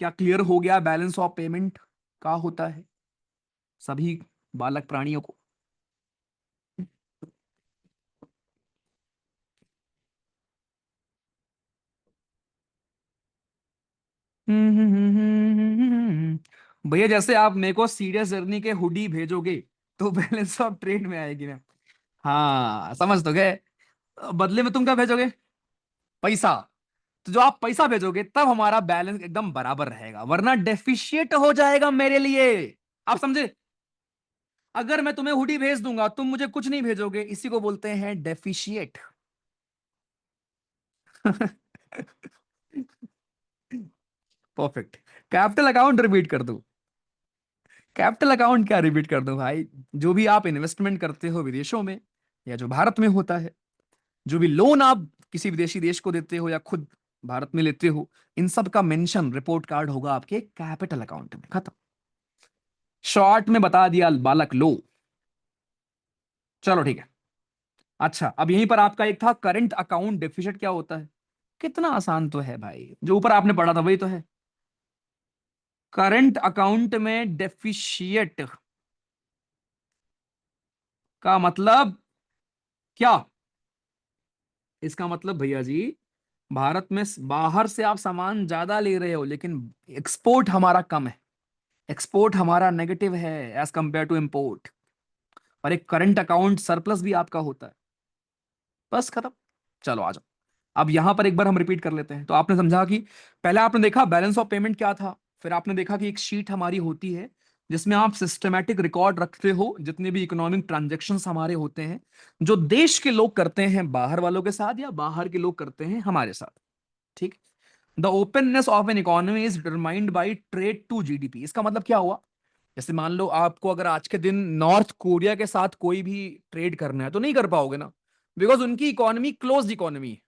क्या क्लियर हो गया बैलेंस ऑफ पेमेंट का होता है सभी बालक प्राणियों को? भैया जैसे आप मेरे को सीरियस जर्नी के हुडी भेजोगे तो बैलेंस ऑफ ट्रेड में आएगी ना। हाँ समझ तो गए। बदले में तुम क्या भेजोगे? पैसा। तो जो आप पैसा भेजोगे तब हमारा बैलेंस एकदम बराबर रहेगा, वरना डेफिशिएट हो जाएगा मेरे लिए। आप समझे? अगर मैं तुम्हें हुडी भेज दूंगा तुम मुझे कुछ नहीं भेजोगे, इसी को बोलते हैं deficit. Perfect. Capital account repeat कर दूं? कैपिटल अकाउंट क्या रिपीट कर दूं भाई? जो भी आप इन्वेस्टमेंट करते हो विदेशों में या जो भारत में होता है, जो भी लोन आप किसी विदेशी देश को देते हो या खुद भारत में लेते हो, इन सब का मेंशन रिपोर्ट कार्ड होगा आपके कैपिटल अकाउंट में। खत्म। शॉर्ट में बता दिया बालक, लो। चलो ठीक है। अच्छा, अब यहीं पर आपका एक था करंट अकाउंट डेफिसिट क्या होता है। कितना आसान तो है भाई, जो ऊपर आपने पढ़ा था वही तो है। करंट अकाउंट में डेफिशिएट का मतलब क्या? इसका मतलब भैया जी, भारत में बाहर से आप सामान ज्यादा ले रहे हो लेकिन एक्सपोर्ट हमारा कम है, एक्सपोर्ट हमारा नेगेटिव है एज कंपेयर टू इंपोर्ट, और एक करंट अकाउंट सरप्लस भी आपका होता है। बस खत्म। चलो आ जाओ। अब यहां पर एक बार हम रिपीट कर लेते हैं। तो आपने समझा कि पहले आपने देखा बैलेंस ऑफ पेमेंट क्या था, फिर आपने देखा कि एक शीट हमारी होती है जिसमें आप सिस्टमैटिक रिकॉर्ड रखते हो जितने भी इकोनॉमिक ट्रांजैक्शंस हमारे होते हैं, जो देश के लोग करते हैं बाहर वालों के साथ या बाहर के लोग करते हैं हमारे साथ। ठीक। The openness of an economy is determined by trade to GDP. इसका मतलब क्या हुआ? जैसे मान लो आपको अगर आज के दिन नॉर्थ कोरिया के साथ कोई भी ट्रेड करना है तो नहीं कर पाओगे ना, बिकॉज उनकी इकोनॉमी क्लोज्ड इकोनॉमी है।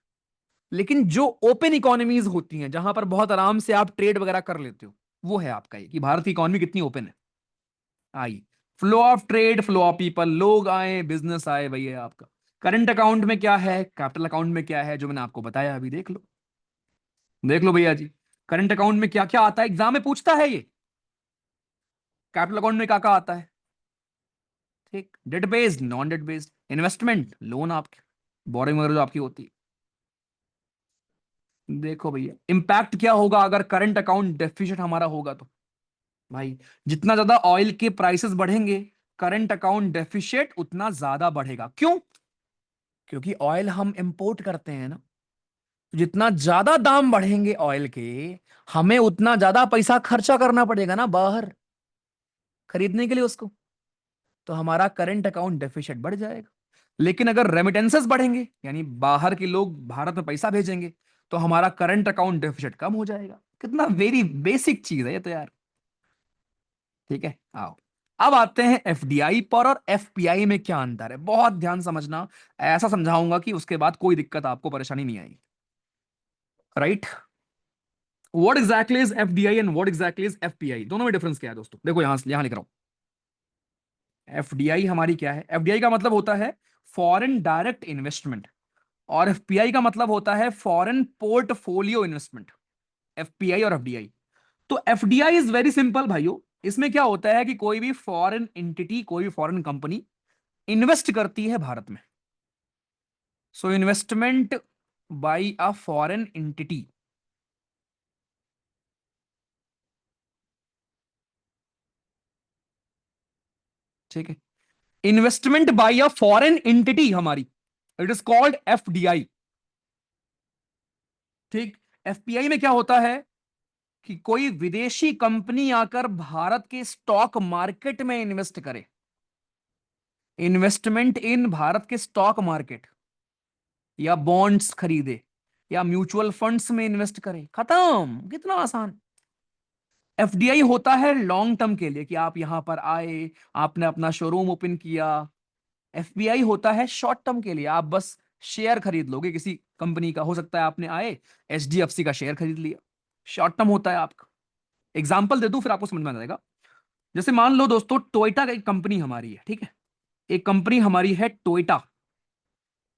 लेकिन जो ओपन इकोनॉमीज होती हैं जहां पर बहुत आराम से आप ट्रेड वगैरह कर लेते हो, वो है आपका ये कि भारत की इकोनॉमी कितनी ओपन है। आई, flow of trade, flow of people, लोग आए बिजनेस आए, वही है आपका। करंट अकाउंट में क्या है, कैपिटल अकाउंट में क्या है, जो मैंने आपको बताया अभी देख लो। देख लो भैया जी, करंट अकाउंट में क्या क्या आता है, एग्जाम में पूछता है ये। कैपिटल अकाउंट में क्या क्या आता है? ठीक, debt based, non debt based, investment, loan आपके, बोरिंग वगैरह जो आपकी होती है। देखो भैया इंपैक्ट क्या होगा अगर करंट अकाउंट डेफिसिट हमारा होगा तो, भाई जितना ज्यादा ऑयल के प्राइसेस बढ़ेंगे करंट अकाउंट डेफिशिएट उतना ज्यादा बढ़ेगा। क्यों? क्योंकि ऑयल हम इंपोर्ट करते हैं ना, तो जितना ज्यादा दाम बढ़ेंगे ऑयल के, हमें उतना ज्यादा पैसा खर्चा करना पड़ेगा ना बाहर खरीदने के लिए उसको, तो हमारा करंट अकाउंट डेफिशिएट बढ़ जाएगा। लेकिन अगर रेमिटेंसेस बढ़ेंगे यानी बाहर के लोग भारत में पैसा भेजेंगे, तो हमारा करंट अकाउंट डेफिशिएट कम हो जाएगा। कितना वेरी बेसिक चीज है ये तो यार। ठीक है आओ। अब आते हैं एफडीआई पर, और एफपीआई में क्या अंतर है, बहुत ध्यान समझना। ऐसा समझाऊंगा कि उसके बाद कोई दिक्कत आपको परेशानी नहीं आएगी। Right. What exactly is FDI and what exactly is FPI, दोनों में डिफरेंस क्या है दोस्तों? देखो यहां लिख रहा हूं। एफडीआई हमारी क्या है? एफडीआई का मतलब होता है फॉरेन डायरेक्ट इन्वेस्टमेंट, और एफपीआई का मतलब होता है फॉरेन पोर्टफोलियो इन्वेस्टमेंट। एफपीआई और एफडीआई। तो एफडीआई इज वेरी सिंपल भाइयों। इसमें क्या होता है कि कोई भी फॉरेन एंटिटी, कोई भी फॉरेन कंपनी इन्वेस्ट करती है भारत में। So investment by a foreign entity. ठीक है, investment by a foreign entity हमारी, इट इज कॉल्ड एफडीआई। ठीक। एफपीआई में क्या होता है कि कोई विदेशी कंपनी आकर भारत के स्टॉक मार्केट में इन्वेस्ट करे। इन्वेस्टमेंट इन भारत के स्टॉक मार्केट। या बॉन्ड्स खरीदे या म्यूचुअल फंड्स में इन्वेस्ट करें, खत्म। कितना आसान। एफडीआई होता है लॉन्ग टर्म के लिए कि आप यहां पर आए, आपने अपना शोरूम ओपन किया। एफबीआई होता है शॉर्ट टर्म के लिए, आप बस शेयर खरीद लोगे किसी कंपनी का, हो सकता है आपने आए एचडीएफसी का शेयर खरीद लिया, शॉर्ट टर्म होता है आपका। एग्जाम्पल दे दूं फिर आपको समझ में आ जाएगा। जैसे मान लो दोस्तों, टोयोटा का एक कंपनी हमारी है, ठीक है, एक कंपनी हमारी है टोयोटा।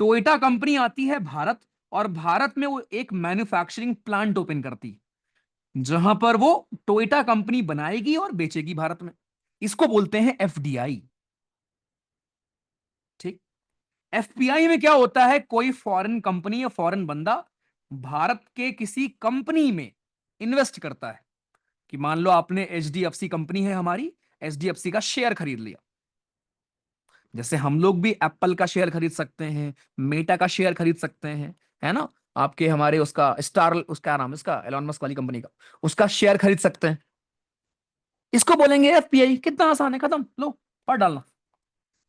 टोयोटा कंपनी आती है भारत, और भारत में वो एक मैन्युफैक्चरिंग प्लांट ओपन करती है जहां पर वो टोयोटा कंपनी बनाएगी और बेचेगी भारत में। इसको बोलते हैं एफडीआई। ठीक। एफपीआई में क्या होता है, कोई फॉरेन कंपनी या फॉरेन बंदा भारत के किसी कंपनी में इन्वेस्ट करता है। कि मान लो आपने एचडीएफसी कंपनी है हमारी, एचडीएफसी का शेयर खरीद लिया। जैसे हम लोग भी एप्पल का शेयर खरीद सकते हैं, मेटा का शेयर खरीद सकते हैं, है ना। आपके हमारे उसका स्टार, उसका नाम है इसका एलॉन मस्क वाली कंपनी का, उसका शेयर खरीद सकते हैं। इसको बोलेंगे एफपीआई। कितना आसान है, खत्म, लो पढ़ डालना।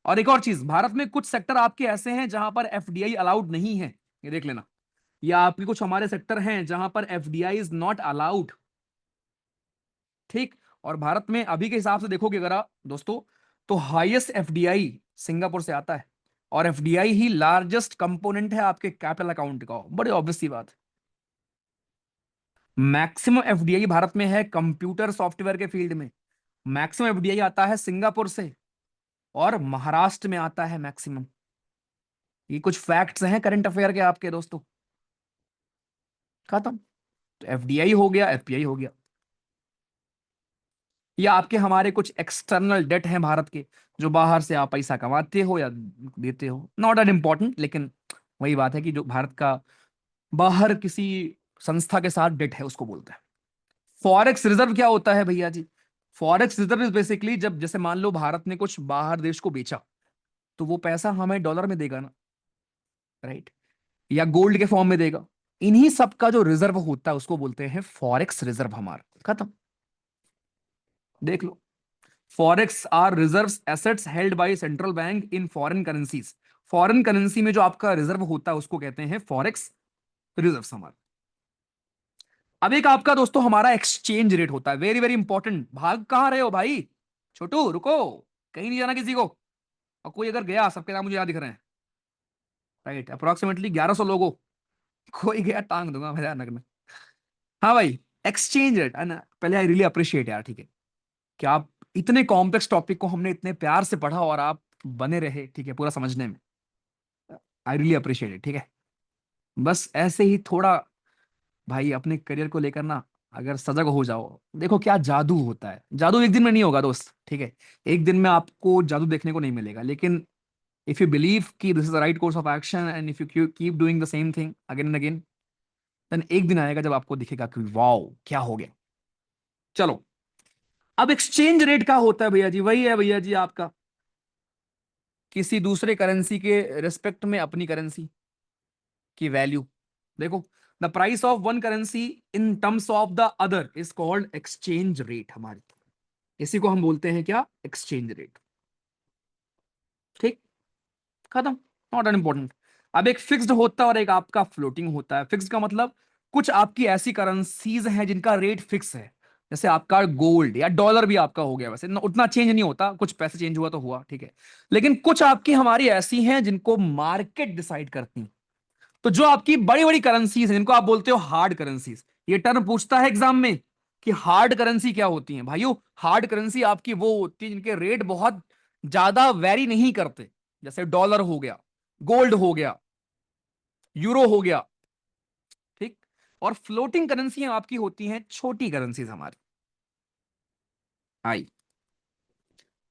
और एक और चीज, भारत में कुछ सेक्टर आपके ऐसे हैं जहां पर एफडीआई अलाउड नहीं है, ये देख लेना। या आपके कुछ हमारे सेक्टर हैं जहां पर एफडीआई इज नॉट अलाउड। ठीक। और भारत में अभी के हिसाब से देखोगे अगर आप दोस्तों, तो हाईएस्ट एफडीआई सिंगापुर से आता है। और एफडीआई ही लार्जेस्ट कंपोनेंट है आपके कैपिटल अकाउंट का, बड़ी ऑब्वियस सी बात है। मैक्सिमम एफडीआई भारत में है कंप्यूटर सॉफ्टवेयर के फील्ड में, मैक्सिमम एफडीआई आता है सिंगापुर से, और महाराष्ट्र में आता है मैक्सिमम। ये कुछ फैक्ट्स हैं करंट अफेयर के आपके दोस्तों, खत्म। तो एफडीआई हो गया, एफपीआई हो गया। या आपके हमारे कुछ एक्सटर्नल डेट हैं भारत के, जो बाहर से आप पैसा कमाते हो या देते हो, नॉट एट इंपॉर्टेंट, लेकिन वही बात है कि जो भारत का बाहर किसी संस्था के साथ डेट है उसको बोलते हैं। फॉरेक्स रिजर्व क्या होता है भैया जी? फॉरेक्स रिजर्व इज बेसिकली, जब जैसे मान लो भारत ने कुछ बाहर देश को बेचा, तो वो पैसा हमें डॉलर में देगा ना, राइट, या गोल्ड के फॉर्म में देगा। इन्हीं सब का जो रिजर्व होता है उसको बोलते हैं फॉरेक्स रिजर्व हमारा, खत्म। देख लो, forex are reserves assets held by central bank in foreign currencies. Foreign currency में जो आपका रिजर्व होता है उसको कहते हैं फॉरेक्स रिजर्व्स हमारा। अब एक आपका दोस्तों हमारा एक्सचेंज रेट होता है, वेरी वेरी इंपॉर्टेंट। भाग कहां रहे हो भाई, छोटू रुको, कहीं नहीं जाना किसी को। और कोई अगर गया, सबके नाम मुझे याद दिख रहे हैं, राइट, अप्रोक्सीमेटली 1100 लोगों, कोई गया टांग दूंगा मैं, ध्यान रखना। हाँ भाई, एक्सचेंज रेट है ना, पहले आई रियली अप्रिशिएट यार, ठीक है, कि आप इतने कॉम्प्लेक्स टॉपिक को हमने इतने प्यार से पढ़ा और आप बने रहे, ठीक है, पूरा समझने में। आई रियली अप्रिशिएट इट, ठीक है। बस ऐसे ही थोड़ा भाई अपने करियर को लेकर ना, अगर सजग हो जाओ, देखो क्या जादू होता है। जादू एक दिन में नहीं होगा दोस्त, ठीक है, एक दिन में आपको जादू देखने को नहीं मिलेगा, लेकिन इफ यू बिलीव कि this is the right course of action and if you keep doing the same thing again and again, then एक दिन आएगा जब आपको दिखेगा कि वाओ क्या हो गया। चलो, अब एक्सचेंज रेट का होता है भैया जी, वही है भैया जी आपका, किसी दूसरे करेंसी के रिस्पेक्ट में अपनी करेंसी की वैल्यू। देखो, the price of one currency in terms of the other is called exchange rate हमारी। इसी को हम बोलते हैं क्या, एक्सचेंज रेट। ठीक, खत्म, नॉट एन इंपॉर्टेंट। अब एक फिक्स्ड होता है और एक आपका फ्लोटिंग होता है। फिक्स्ड का मतलब कुछ आपकी ऐसी करेंसीज हैं जिनका रेट फिक्स है, जैसे आपका गोल्ड या डॉलर भी आपका हो गया, वैसे उतना चेंज नहीं होता, कुछ पैसे चेंज हुआ तो हुआ, ठीक है। लेकिन कुछ आपकी हमारी ऐसी हैं जिनको मार्केट डिसाइड करती है। तो जो आपकी बड़ी बड़ी करेंसीज हैं जिनको आप बोलते हो हार्ड करेंसीज, ये टर्म पूछता है एग्जाम में कि हार्ड करेंसी क्या होती है भाइयों। हार्ड करेंसी आपकी वो होती है जिनके रेट बहुत ज्यादा वेरी नहीं करते, जैसे डॉलर हो गया, गोल्ड हो गया, यूरो हो गया, ठीक। और फ्लोटिंग करेंसी आपकी होती हैं छोटी करेंसीज हमारी। आई,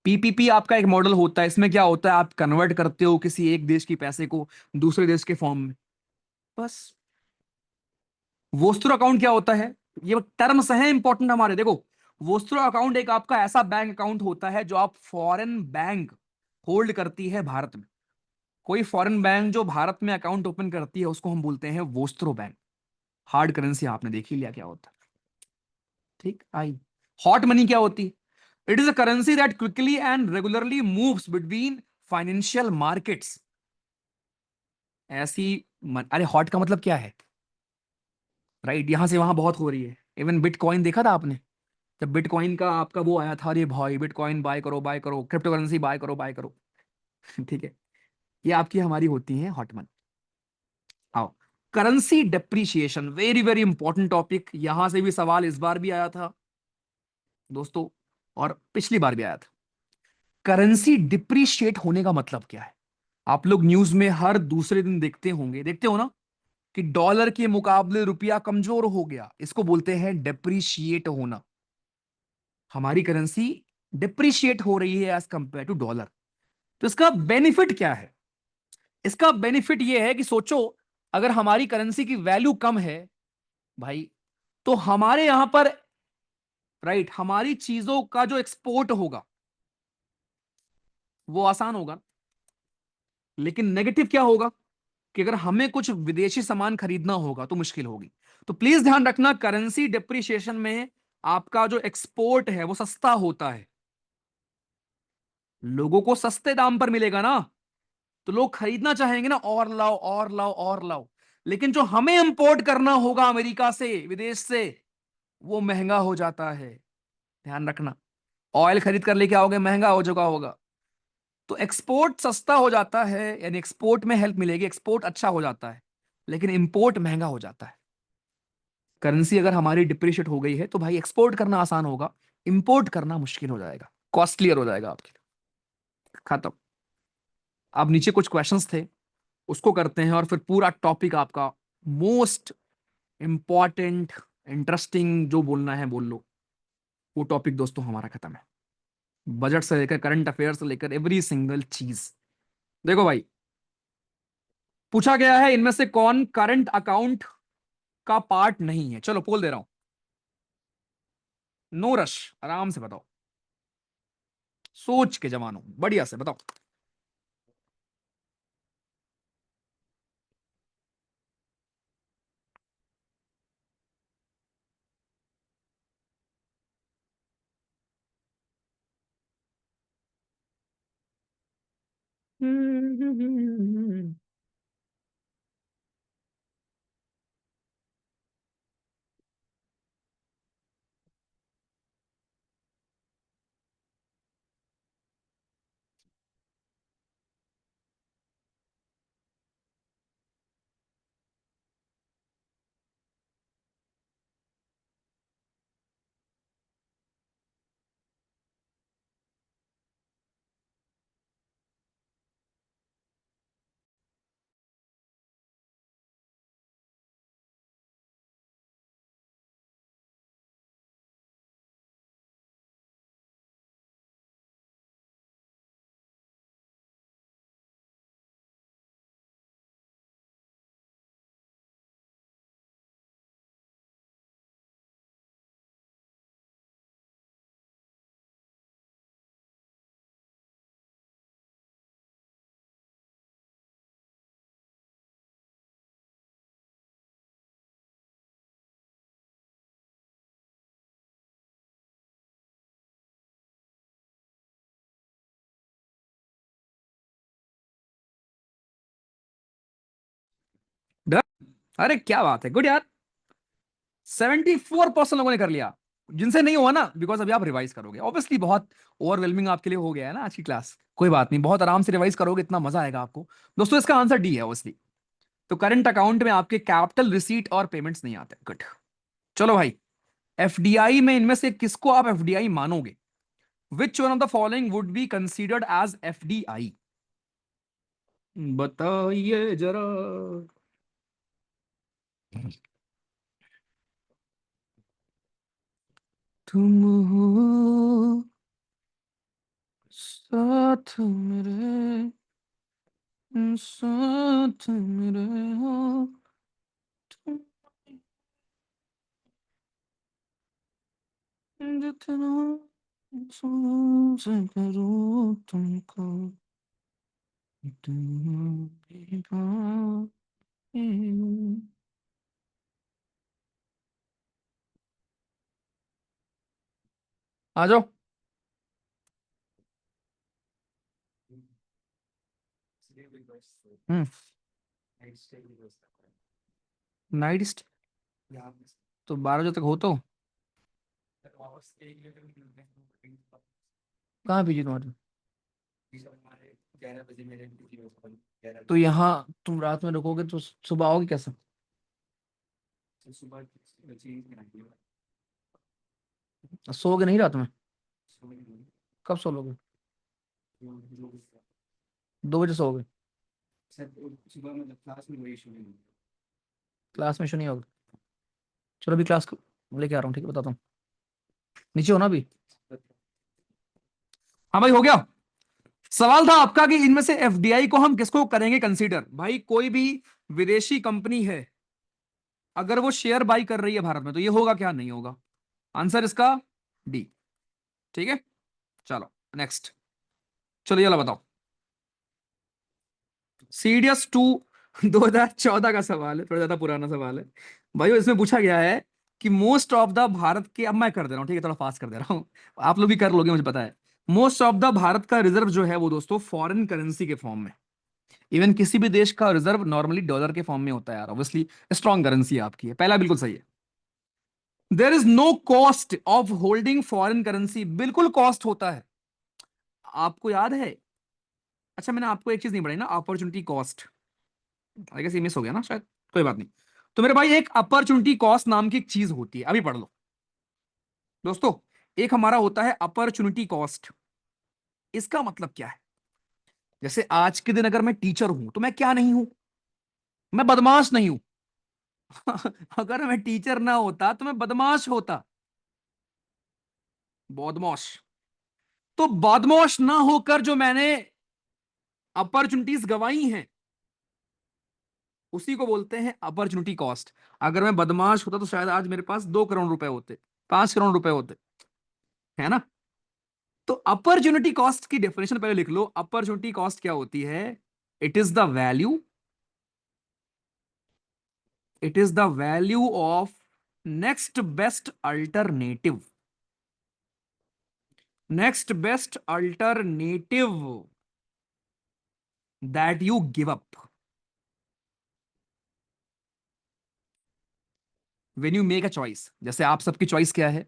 पीपीपी आपका एक मॉडल होता है, इसमें क्या होता है, आप कन्वर्ट करते हो किसी एक देश की पैसे को दूसरे देश के फॉर्म में, बस। वोस्त्रो अकाउंट क्या होता है, ये टर्म्स हैं इंपॉर्टेंट हमारे, देखो। वोस्त्रो अकाउंट एक आपका ऐसा बैंक अकाउंट होता है जो आप फॉरेन बैंक होल्ड करती है भारत में। कोई फॉरेन बैंक जो भारत में अकाउंट ओपन करती है उसको हम बोलते हैं वोस्त्रो बैंक। हार्ड करेंसी आपने देख ही लिया क्या होता है, ठीक। आई, हॉट मनी क्या होती है, it is a currency that quickly and regularly moves between financial markets. ऐसी अरे हॉट का मतलब क्या है? राइट, यहां से वहां बहुत हो रही है। इवन बिटकॉइन देखा था आपने? जब बिटकॉइन का आपका वो आया था, अरे भाई बिटकॉइन बाय करो, क्रिप्टो करेंसी बाय करो। ठीक है, ये आपकी हमारी होती है हॉट मन। आओ, currency depreciation, very very important topic. यहां से भी सवाल इस बार भी आया था दोस्तों, और पिछली बार भी आया था। करेंसी डिप्रिशिएट होने का मतलब क्या है? आप लोग न्यूज में हर दूसरे दिन देखते होंगे, देखते हो ना, कि डॉलर के मुकाबले रुपया कमजोर हो गया, इसको बोलते हैं डेप्रिशिएट होना। हमारी करेंसी डिप्रिशिएट हो रही है एज कंपेयर टू डॉलर। तो इसका बेनिफिट क्या है? इसका बेनिफिट यह है कि सोचो, अगर हमारी करेंसी की वैल्यू कम है भाई, तो हमारे यहां पर, राइट, हमारी चीजों का जो एक्सपोर्ट होगा वो आसान होगा। लेकिन नेगेटिव क्या होगा? कि अगर हमें कुछ विदेशी सामान खरीदना होगा तो मुश्किल होगी। तो प्लीज ध्यान रखना, करेंसी डिप्रिशिएशन में आपका जो एक्सपोर्ट है वो सस्ता होता है। लोगों को सस्ते दाम पर मिलेगा ना, तो लोग खरीदना चाहेंगे ना, और लाओ और लाओ और लाओ। लेकिन जो हमें इंपोर्ट करना होगा अमेरिका से, विदेश से, वो महंगा हो जाता है। ध्यान रखना, ऑयल खरीद कर लेके आओगे महंगा हो चुका होगा। तो एक्सपोर्ट सस्ता हो जाता है, यानी एक्सपोर्ट में हेल्प मिलेगी, एक्सपोर्ट अच्छा हो जाता है, लेकिन इंपोर्ट महंगा हो जाता है। करेंसी अगर हमारी डिप्रिशिएट हो गई है तो भाई एक्सपोर्ट करना आसान होगा, इंपोर्ट करना मुश्किल हो जाएगा, कॉस्टलियर हो जाएगा आपके लिए। खत्म। अब नीचे कुछ क्वेश्चंस थे, उसको करते हैं, और फिर पूरा टॉपिक आपका मोस्ट इंपॉर्टेंट, इंटरेस्टिंग जो बोलना है बोल लो, वो टॉपिक दोस्तों हमारा खत्म है। बजट से लेकर करंट अफेयर से लेकर एवरी सिंगल चीज। देखो भाई, पूछा गया है इनमें से कौन करंट अकाउंट का पार्ट नहीं है। चलो पोल दे रहा हूं, नो रश, आराम से बताओ, सोच के जवानों, बढ़िया से बताओ। डन। अरे क्या बात है, गुड यार। 74% लोगों ने कर लिया। जिनसे नहीं हुआ ना, बिकॉज अभी आप रिवाइज करोगे, ऑब्वियसली बहुत ओवरवेलमिंग आपके लिए हो गया है ना आज की क्लास। कोई बात नहीं, बहुत आराम से रिवाइज करोगे, इतना मजा आएगा आपको। दोस्तों इसका आंसर डी है ऑब्वियसली। तो करंट अकाउंट में आपके कैपिटल रिसीट और पेमेंट्स नहीं आते। गुड। चलो भाई, एफडीआई में इनमें से किसको आप एफडीआई मानोगे? Which one of the following would be considered as FDI? बताइए जरा। तुम हो साथ मेरे, साथ मेरे हो तुम, जितना सोच करूं तुमको, तुम भी पाए। आ जाओ। हम्म नाइट स्टे तो 12 बजे तक हो तो कहाँ पीजी तुम्हारे? तो यहाँ तुम रात में रुकोगे तो सुबह आओगे कैसे? सोओगे नहीं रात में? कब सो लोगे? 2 बजे सोओगे? क्लास में इशू नहीं होगा? चलो अभी क्लास लेके आ रहा हूँ, ठीक है, बताता हूँ। नीचे हो ना अभी? हाँ भाई, हो गया। सवाल था आपका कि इनमें से एफडीआई को हम किसको करेंगे कंसीडर। भाई कोई भी विदेशी कंपनी है, अगर वो शेयर बाई कर रही है भारत में, तो ये होगा क्या? नहीं होगा। आंसर इसका डी। ठीक है, चलो नेक्स्ट। चलो ये वाला बताओ। सीडीएस टू 2014 का सवाल है, थोड़ा ज्यादा पुराना सवाल है भाई। इसमें पूछा गया है कि मोस्ट ऑफ द भारत के, अब मैं कर दे रहा हूँ, ठीक है, थोड़ा फास्ट कर दे रहा हूँ, आप लोग भी कर लोगे मुझे पता है। मोस्ट ऑफ द भारत का रिजर्व जो है वो दोस्तों फॉरेन करेंसी के फॉर्म में। इवन किसी भी देश का रिजर्व नॉर्मली डॉलर के फॉर्म में होता है यार, ऑब्वियसली स्ट्रॉन्ग करेंसी आपकी है। पहला बिल्कुल सही है। There is no cost of holding foreign currency. बिल्कुल कॉस्ट होता है। आपको याद है? अच्छा, मैंने आपको एक चीज नहीं बताई ना, अपॉर्चुनिटी कॉस्ट। आई गेस ये मिस हो गया ना शायद, कोई बात नहीं। तो मेरे भाई एक अपॉर्चुनिटी कॉस्ट नाम की एक चीज होती है, अभी पढ़ लो दोस्तों। एक हमारा होता है अपॉर्चुनिटी कॉस्ट। इसका मतलब क्या है? जैसे आज के दिन अगर मैं टीचर हूं तो मैं क्या नहीं हूं? मैं बदमाश नहीं हूं। अगर मैं टीचर ना होता तो मैं बदमाश होता। बदमाश। तो बदमाश ना होकर जो मैंने अपॉर्चुनिटीज गंवाई हैं, उसी को बोलते हैं अपॉर्चुनिटी कॉस्ट। अगर मैं बदमाश होता तो शायद आज मेरे पास 2 करोड़ रुपए होते, 5 करोड़ रुपए होते, है ना? तो अपॉर्चुनिटी कॉस्ट की डेफिनेशन पहले लिख लो। अपॉर्चुनिटी कॉस्ट क्या होती है? It is the value, it is the value of next best alternative, next best alternative that you give up when you make a choice. जैसे आप सबकी चॉइस क्या है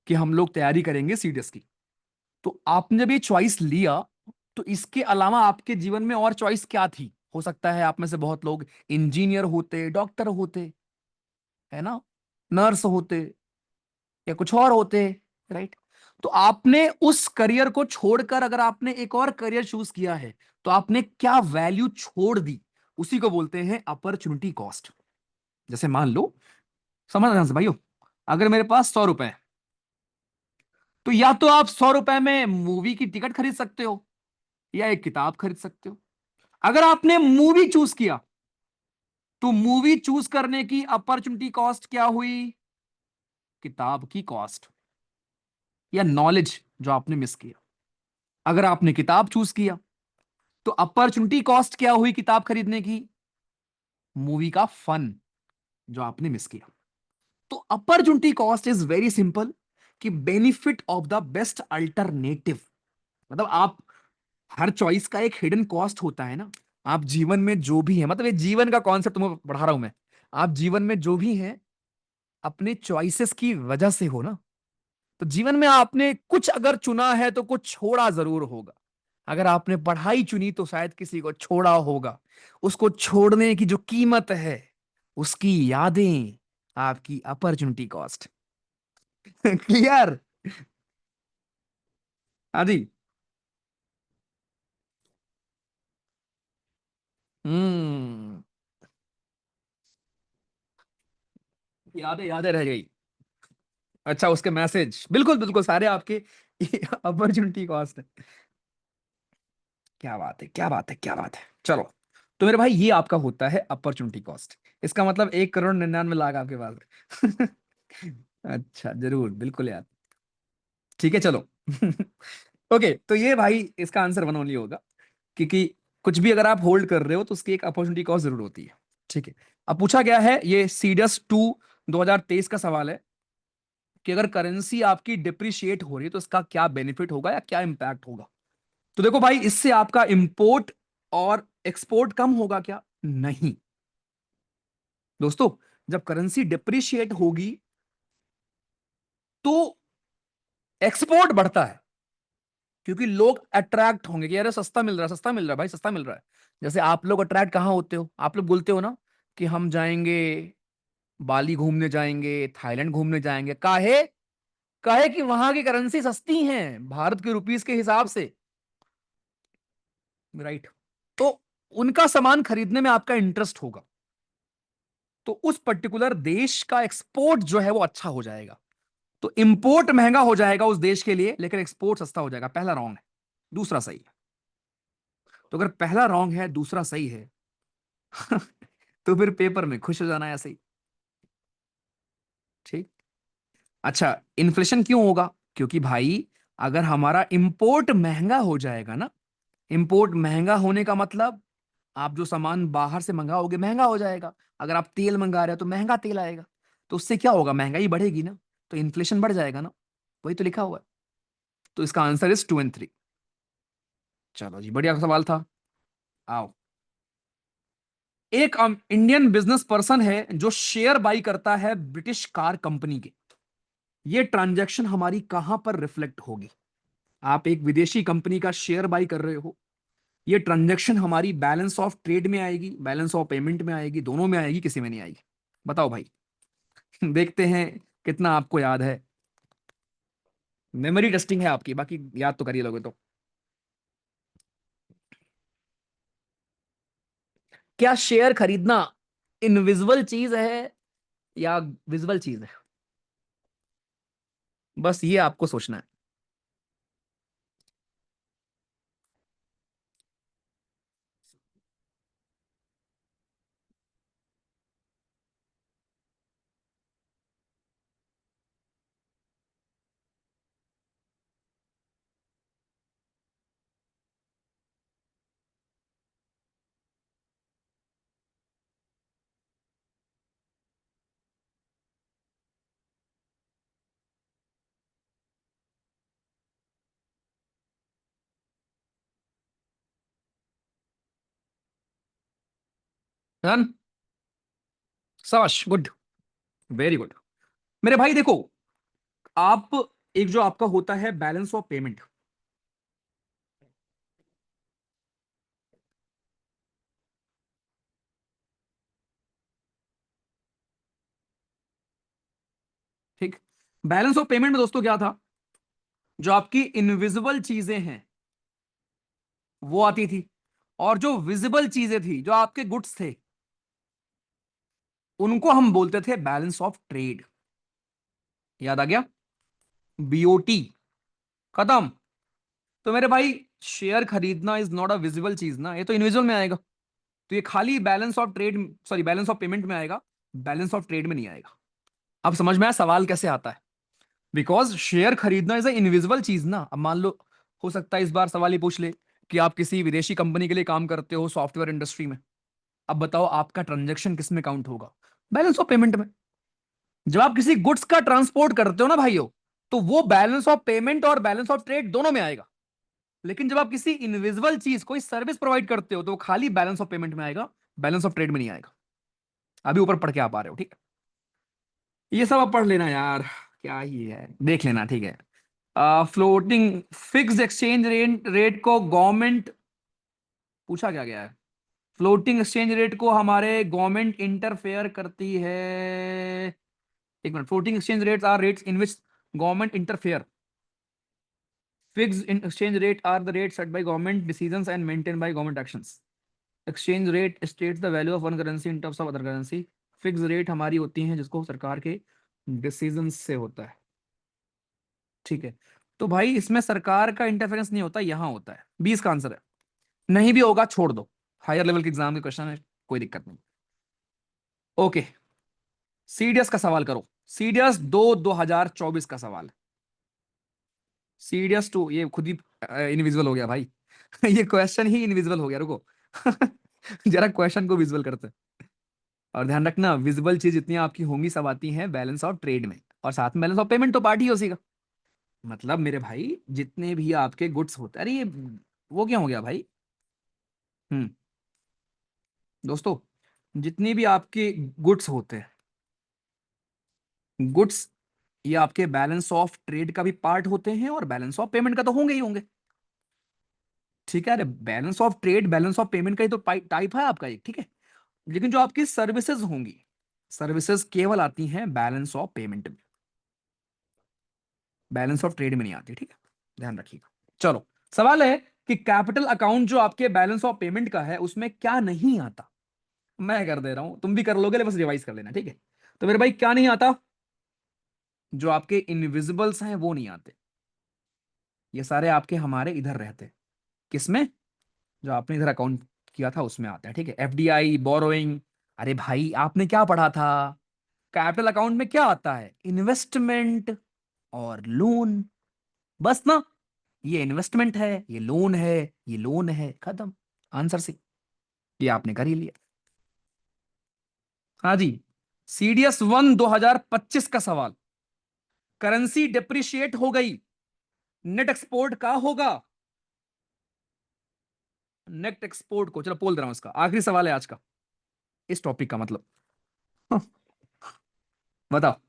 कि हम लोग तैयारी करेंगे सीडीएस की। तो आपने जब ये चॉइस लिया, तो इसके अलावा आपके जीवन में और चॉइस क्या थी? हो सकता है आप में से बहुत लोग इंजीनियर होते, डॉक्टर होते, है ना, नर्स होते, या कुछ और होते, राइट? तो आपने उस करियर को छोड़कर अगर आपने एक और करियर चूज किया है, तो आपने क्या वैल्यू छोड़ दी? उसी को बोलते हैं अपॉर्चुनिटी कॉस्ट। जैसे मान लो, समझ ध्यान से भाइयों, अगर मेरे पास 100 रुपए है, तो या तो आप 100 रुपए में मूवी की टिकट खरीद सकते हो, या एक किताब खरीद सकते हो। अगर आपने मूवी चूज किया, तो मूवी चूज करने की अपॉर्चुनिटी कॉस्ट क्या हुई? किताब की कॉस्ट, या नॉलेज जो आपने मिस किया। अगर आपने किताब चूज किया, तो अपॉर्चुनिटी कॉस्ट क्या हुई किताब खरीदने की? मूवी का फन जो आपने मिस किया। तो opportunity cost is very simple, कि benefit of the best alternative. मतलब आप, हर चॉइस का एक हिडन कॉस्ट होता है ना। आप जीवन में जो भी है, मतलब ये जीवन का कॉन्सेप्ट तुम्हें पढ़ा रहा हूं मैं। आप जीवन में जो भी हैं, अपने चॉइसेस की वजह से हो ना। तो जीवन में आपने कुछ अगर चुना है तो कुछ छोड़ा जरूर होगा। अगर आपने पढ़ाई चुनी तो शायद किसी को छोड़ा होगा। उसको छोड़ने की जो कीमत है, उसकी यादें, आपकी अपॉर्चुनिटी कॉस्ट। क्लियर? हाँ जी। हम्म। यादें यादें रह गई। अच्छा, उसके मैसेज बिल्कुल बिल्कुल सारे आपके अपॉर्चुनिटी कॉस्ट है। क्या बात है, क्या बात है, क्या बात है। चलो, तो मेरे भाई ये आपका होता है अपॉर्चुनिटी कॉस्ट। इसका मतलब 1 करोड़ 99 लाख आपके पास है। अच्छा, जरूर, बिल्कुल यार। ठीक है, चलो। ओके, तो ये भाई इसका आंसर वन ओनली होगा, क्योंकि कुछ भी अगर आप होल्ड कर रहे हो तो उसकी एक अपॉर्चुनिटी कॉस्ट जरूर होती है। ठीक है। अब पूछा गया है, ये सीडस टू 2023 का सवाल है, कि अगर करेंसी आपकी डिप्रिशिएट हो रही है तो इसका क्या बेनिफिट होगा या क्या इंपैक्ट होगा। तो देखो भाई, इससे आपका इंपोर्ट और एक्सपोर्ट कम होगा क्या? नहीं। दोस्तों जब करेंसी डिप्रिशिएट होगी तो एक्सपोर्ट बढ़ता है, क्योंकि लोग अट्रैक्ट होंगे कि यार सस्ता मिल रहा है, सस्ता मिल रहा है भाई, सस्ता मिल रहा है। जैसे आप लोग अट्रैक्ट कहाँ होते हो, आप लोग बोलते हो ना कि हम जाएंगे, बाली घूमने जाएंगे, थाईलैंड घूमने जाएंगे, काहे? काहे कि वहां की करेंसी सस्ती है भारत के रुपीस के हिसाब से, राइट? तो उनका सामान खरीदने में आपका इंटरेस्ट होगा, तो उस पर्टिकुलर देश का एक्सपोर्ट जो है वो अच्छा हो जाएगा। तो इंपोर्ट महंगा हो जाएगा उस देश के लिए, लेकिन एक्सपोर्ट सस्ता हो जाएगा। पहला रॉन्ग है, दूसरा सही है। तो अगर पहला रॉन्ग है दूसरा सही है तो फिर पेपर में खुश हो जाना है ऐसे ही। ठीक। अच्छा, इन्फ्लेशन क्यों होगा? क्योंकि भाई अगर हमारा इंपोर्ट महंगा हो जाएगा ना, इंपोर्ट महंगा होने का मतलब आप जो सामान बाहर से मंगाओगे महंगा हो जाएगा। अगर आप तेल मंगा रहे हो तो महंगा तेल आएगा, तो उससे क्या होगा? महंगाई बढ़ेगी ना, तो इन्फ्लेशन बढ़ जाएगा ना। वही तो लिखा हुआ है। तो इसका आंसर इज 2 और 3। चलो जी, बढ़िया सवाल था। आओ, एक इंडियन बिजनेस पर्सन है जो शेयर बाई करता है ब्रिटिश कार कंपनी के, ये ट्रांजैक्शन हमारी कहां पर रिफ्लेक्ट होगी? आप एक विदेशी कंपनी का शेयर बाई कर रहे हो, ये ट्रांजैक्शन हमारी बैलेंस ऑफ ट्रेड में आएगी, बैलेंस ऑफ पेमेंट में आएगी, दोनों में आएगी, किसी में नहीं आएगी? बताओ भाई। देखते हैं कितना आपको याद है। मेमोरी टेस्टिंग है आपकी, बाकी याद तो करिए लोगे तो। क्या शेयर खरीदना इनविजिबल चीज है या विजिबल चीज है? बस ये आपको सोचना है। डन। शाबाश, गुड, वेरी गुड। मेरे भाई देखो, आप एक जो आपका होता है बैलेंस ऑफ पेमेंट, ठीक, बैलेंस ऑफ पेमेंट में दोस्तों क्या था? जो आपकी इनविजिबल चीजें हैं वो आती थी, और जो विजिबल चीजें थी, जो आपके गुड्स थे, उनको हम बोलते थे बैलेंस ऑफ ट्रेड। याद आ गया? बीओटी खत्म। तो मेरे भाई, शेयर खरीदना इज नॉट अ विजिबल चीज ना, ये तो इनविजिबल में आएगा। तो ये खाली balance of trade, sorry balance of payment में आएगा, बैलेंस ऑफ ट्रेड में नहीं आएगा। अब समझ में आया सवाल कैसे आता है? बिकॉज शेयर खरीदना इज अ इनविजिबल चीज ना। अब मान लो, हो सकता है इस बार सवाल ये पूछ ले कि आप किसी विदेशी कंपनी के लिए काम करते हो सॉफ्टवेयर इंडस्ट्री में, अब बताओ आपका ट्रांजेक्शन किस में काउंट होगा? बैलेंस ऑफ पेमेंट में। जब आप किसी गुड्स का ट्रांसपोर्ट करते हो ना भाइयों, तो वो बैलेंस ऑफ पेमेंट और बैलेंस ऑफ ट्रेड दोनों में आएगा। लेकिन जब आप किसी इनविजिबल चीज, कोई सर्विस प्रोवाइड करते हो, तो वो खाली बैलेंस ऑफ पेमेंट में आएगा, बैलेंस ऑफ ट्रेड में नहीं आएगा। अभी ऊपर पढ़ के आप आ रहे हो, ठीक है? ये सब आप पढ़ लेना यार, क्या ही है, देख लेना, ठीक है? Floating fixed exchange rate rate को गवर्नमेंट, पूछा क्या गया है? फ्लोटिंग एक्सचेंज रेट को हमारे गवर्नमेंट इंटरफेयर करती है। एक minute, floating exchange rates are rates in which government interfere. Fixed in exchange rate are the rates set by government decisions and maintained by government actions. Exchange rate states the value of one currency in terms of other currency. Fixed rate हमारी होती हैं जिसको सरकार के decision से होता है, ठीक है? तो भाई इसमें सरकार का इंटरफेरेंस नहीं होता, यहां होता है। 20 का आंसर है। नहीं भी होगा छोड़ दो, हायर लेवल के एग्जाम के क्वेश्चन है, कोई दिक्कत नहीं। ओके, सीडीएस का सवाल करो। सीडीएस 2024 का सवाल है। सीडीएस 2, ये खुद ही इनविजिबल हो गया भाई। ये क्वेश्चन ही इनविजिबल हो गया, रुको। जरा क्वेश्चन को विजुअल करते हैं। और ध्यान रखना, विजिबल चीज जितनी आपकी होंगी सब आती हैं बैलेंस ऑफ ट्रेड में, और साथ में बैलेंस ऑफ पेमेंट तो पार्ट ही उसी का। मतलब मेरे भाई, जितने भी आपके गुड्स होते हैं, अरे ये वो क्या हो गया भाई? हम्म। दोस्तों, जितनी भी आपके गुड्स होते हैं, गुड्स, ये आपके बैलेंस ऑफ ट्रेड का भी पार्ट होते हैं और बैलेंस ऑफ पेमेंट का तो होंगे ही होंगे। ठीक है, अरे balance of trade, balance of payment का ही तो टाइप है आपका एक, ठीक है। लेकिन जो आपकी सर्विसेज होंगी, सर्विसेज केवल आती हैं बैलेंस ऑफ पेमेंट में, बैलेंस ऑफ ट्रेड में नहीं आती, ठीक है, ध्यान रखिएगा। चलो, सवाल है कि कैपिटल अकाउंट जो आपके बैलेंस ऑफ पेमेंट का है उसमें क्या नहीं आता। मैं कर दे रहा हूं, तुम भी कर लोगे, बस रिवाइज कर लेना, ठीक है। तो मेरे भाई क्या नहीं आता, जो आपके इनविजिबल्स हैं वो नहीं आते, ये सारे आपके हमारे इधर रहते हैं। किसमें? जो आपने इधर अकाउंट किया था उसमें आता है, ठीक है। FDI, borrowing. अरे भाई आपने क्या पढ़ा था, कैपिटल अकाउंट में क्या आता है, इन्वेस्टमेंट और लोन, बस ना। ये इन्वेस्टमेंट है, ये लोन है, ये लोन है, खत्म, आंसर सी। ये आपने कर ही लिया। हाँ जी, CDS 1 2025 का सवाल, करेंसी डिप्रिशिएट हो गई, नेट एक्सपोर्ट का होगा। नेट एक्सपोर्ट को, चलो बोल दे रहा हूं, इसका आखिरी सवाल है आज का, इस टॉपिक का मतलब। बताओ।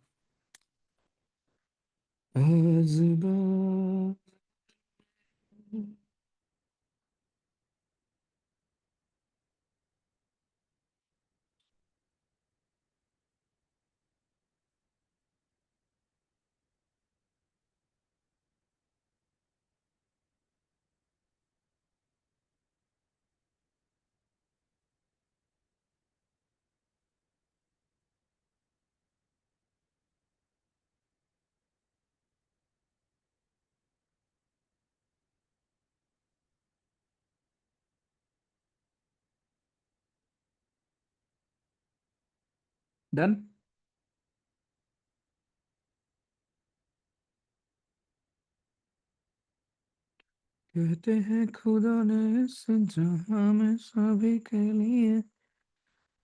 डन। कहते हैं खुदा ने इस जहां में सभी के लिए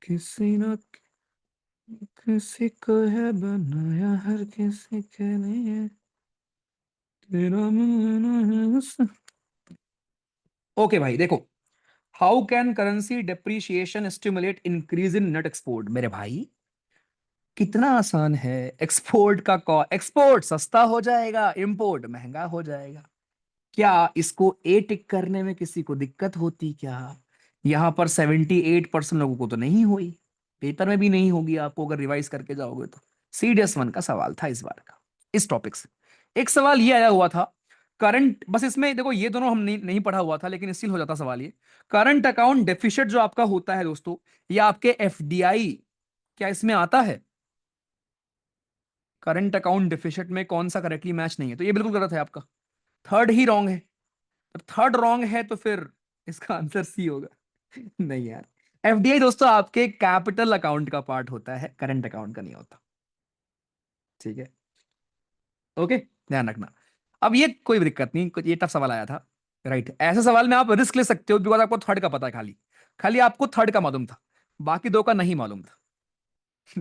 किसी न किसी को है बनाया, हर किसी के लिए तेरा मिलना है उस। ओके भाई देखो, how can currency depreciation stimulate increase in net export. मेरे भाई कितना आसान है, एक्सपोर्ट का एक्सपोर्ट सस्ता हो जाएगा, इंपोर्ट महंगा हो जाएगा। क्या इसको ए टिक करने में किसी को दिक्कत होती क्या? यहां पर 78% लोगों को तो नहीं हुई, पेपर में भी नहीं होगी आपको अगर रिवाइज करके जाओगे तो। CDS 1 का सवाल था इस बार का, इस टॉपिक से। एक सवाल ये आया हुआ था, करंट, बस इसमें देखो ये दोनों हम नहीं पढ़ा हुआ था लेकिन स्टिल हो जाता सवाल ये, करंट अकाउंट डेफिसिट जो आपका होता है दोस्तों, ये आपके एफडीआई, क्या इसमें आता है? करंट अकाउंट डेफिसिट में कौन सा करेक्टली मैच नहीं है, तो ये बिल्कुल गलत है आपका, थर्ड ही रॉन्ग है। अब थर्ड रॉन्ग है तो फिर इसका आंसर सी होगा। नहीं यार, एफडीआई दोस्तों आपके कैपिटल अकाउंट का पार्ट होता है, करंट अकाउंट का नहीं होता, ठीक है। ओके, ध्यान रखना। अब ये कोई दिक्कत नहीं, कुछ ये टफ सवाल आया था, राइट। ऐसे सवाल में आप रिस्क ले सकते हो बिकॉज आपको थर्ड का पता है, खाली खाली आपको थर्ड का मालूम था, बाकी दो का नहीं मालूम था।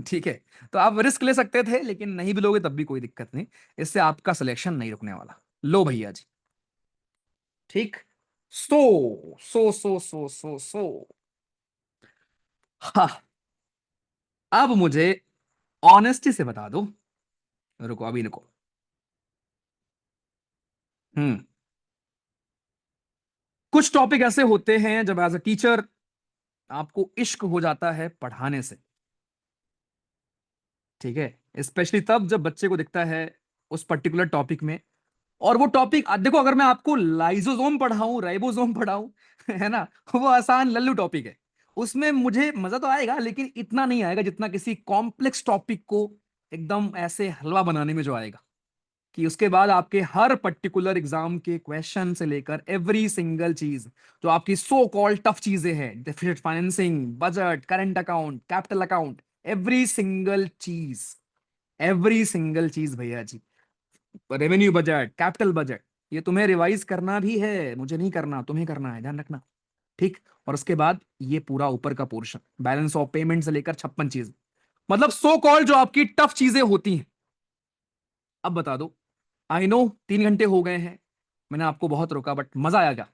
ठीक है, तो आप रिस्क ले सकते थे, लेकिन नहीं भी लोगे तब भी कोई दिक्कत नहीं, इससे आपका सिलेक्शन नहीं रुकने वाला। लो भैया जी, ठीक। सो हाँ, अब मुझे ऑनेस्टी से बता दो, रुको अभी रुको। हम्म, कुछ टॉपिक ऐसे होते हैं जब एज अ टीचर आपको इश्क हो जाता है पढ़ाने से, ठीक है, स्पेशली तब जब बच्चे को दिखता है उस पर्टिकुलर टॉपिक में, और वो टॉपिक देखो, अगर मैं आपको लाइजोसोम पढ़ाऊं, राइबोसोम पढ़ाऊं, है ना, वो आसान लल्लू टॉपिक है, उसमें मुझे मजा तो आएगा लेकिन इतना नहीं आएगा जितना किसी कॉम्प्लेक्स टॉपिक को एकदम ऐसे हलवा बनाने में जो आएगा, कि उसके बाद आपके हर पर्टिकुलर एग्जाम के क्वेश्चन से लेकर एवरी सिंगल चीज, जो आपकी सो कॉल्ड टफ चीजें हैं, deficit financing, budget, current account, capital account, every single चीज, एवरी सिंगल चीज भैया जी, रेवेन्यू बजट, कैपिटल बजट, ये तुम्हें रिवाइज करना भी है, मुझे नहीं करना, तुम्हें करना है, ध्यान रखना, ठीक। और उसके बाद ये पूरा ऊपर का पोर्शन, बैलेंस ऑफ पेमेंट से लेकर 56 चीज, मतलब सो कॉल्ड जो आपकी टफ चीजें होती हैं। अब बता दो, आई नो 3 घंटे हो गए हैं, मैंने आपको बहुत रोका, बट मजा आया क्या?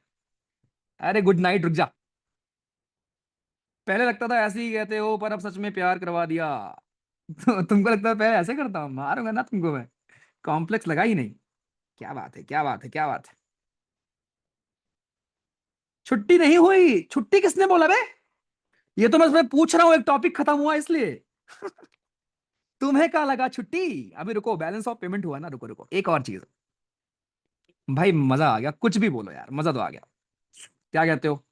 अरे गुड नाइट, रुक जा। पहले लगता था ऐसे ही कहते हो, पर अब सच में प्यार करवा दिया। तो तुमको लगता है पहले ऐसे करता हूँ, मारूंगा ना तुमको मैं। कॉम्प्लेक्स लगा ही नहीं। क्या बात है, क्या बात है, क्या बात है। छुट्टी नहीं हुई, छुट्टी किसने बोला बे? ये तो मैं पूछ रहा हूँ, एक टॉपिक खत्म हुआ इसलिए। तुम्हें क्या लगा छुट्टी? अभी रुको, बैलेंस ऑफ पेमेंट हुआ ना, रुको रुको, एक और चीज। भाई मजा आ गया, कुछ भी बोलो यार, मजा तो आ गया। क्या कहते हो?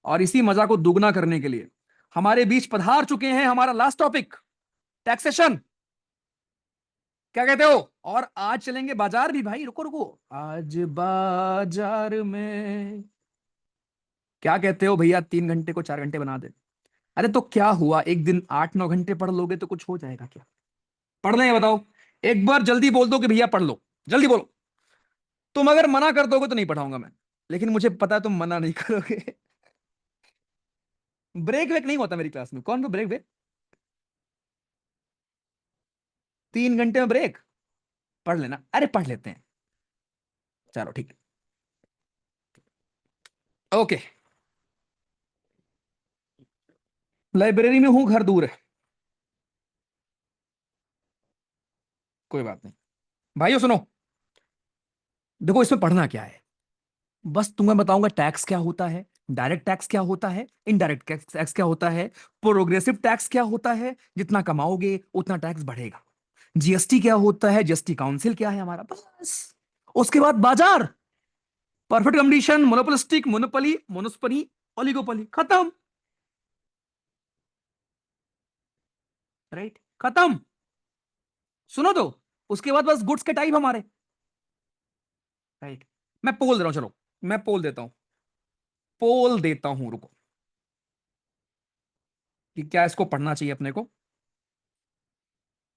और इसी मजा को दुगना करने के लिए हमारे बीच पधार चुके हैं हमारा लास्ट टॉपिक, टैक्सेशन। क्या कहते हो? और आज चलेंगे बाजार भी भाई, रुको रुको। आज बाजार में, क्या कहते हो भैया, 3 घंटे को 4 घंटे बना दे? अरे तो क्या हुआ, एक दिन 8-9 घंटे पढ़ लोगे तो कुछ हो जाएगा क्या? पढ़ लें बताओ? एक बार जल्दी बोल दो कि भैया पढ़ लो, जल्दी बोलो। तुम अगर मना कर दोगे तो नहीं पढ़ाऊंगा मैं, लेकिन मुझे पता है तुम मना नहीं करोगे। ब्रेक वेक नहीं होता मेरी क्लास में, कौन सा ब्रेक वेक? 3 घंटे में ब्रेक? पढ़ लेना, अरे पढ़ लेते हैं। चलो ठीक है। ओके। लाइब्रेरी में हूं, घर दूर है। कोई बात नहीं। भाइयों सुनो, देखो इसमें पढ़ना क्या है। बस तुम्हें बताऊंगा टैक्स क्या होता है, डायरेक्ट टैक्स क्या होता है, इनडायरेक्ट टैक्स क्या होता है, प्रोग्रेसिव टैक्स क्या होता है, जितना कमाओगे उतना टैक्स बढ़ेगा, जीएसटी क्या होता है, जीएसटी काउंसिल क्या है हमारा, बस। उसके बाद बाजार, perfect condition, monopolistic, monopoly, monopsony, oligopoly, खत्म। राइट, खत्म। सुनो तो, उसके बाद बस गुड्स के टाइप हमारे। राइट। मैं पोल दे रहा हूं, चलो मैं पोल देता हूं, पोल देता हूं, रुको, कि क्या इसको पढ़ना चाहिए अपने को।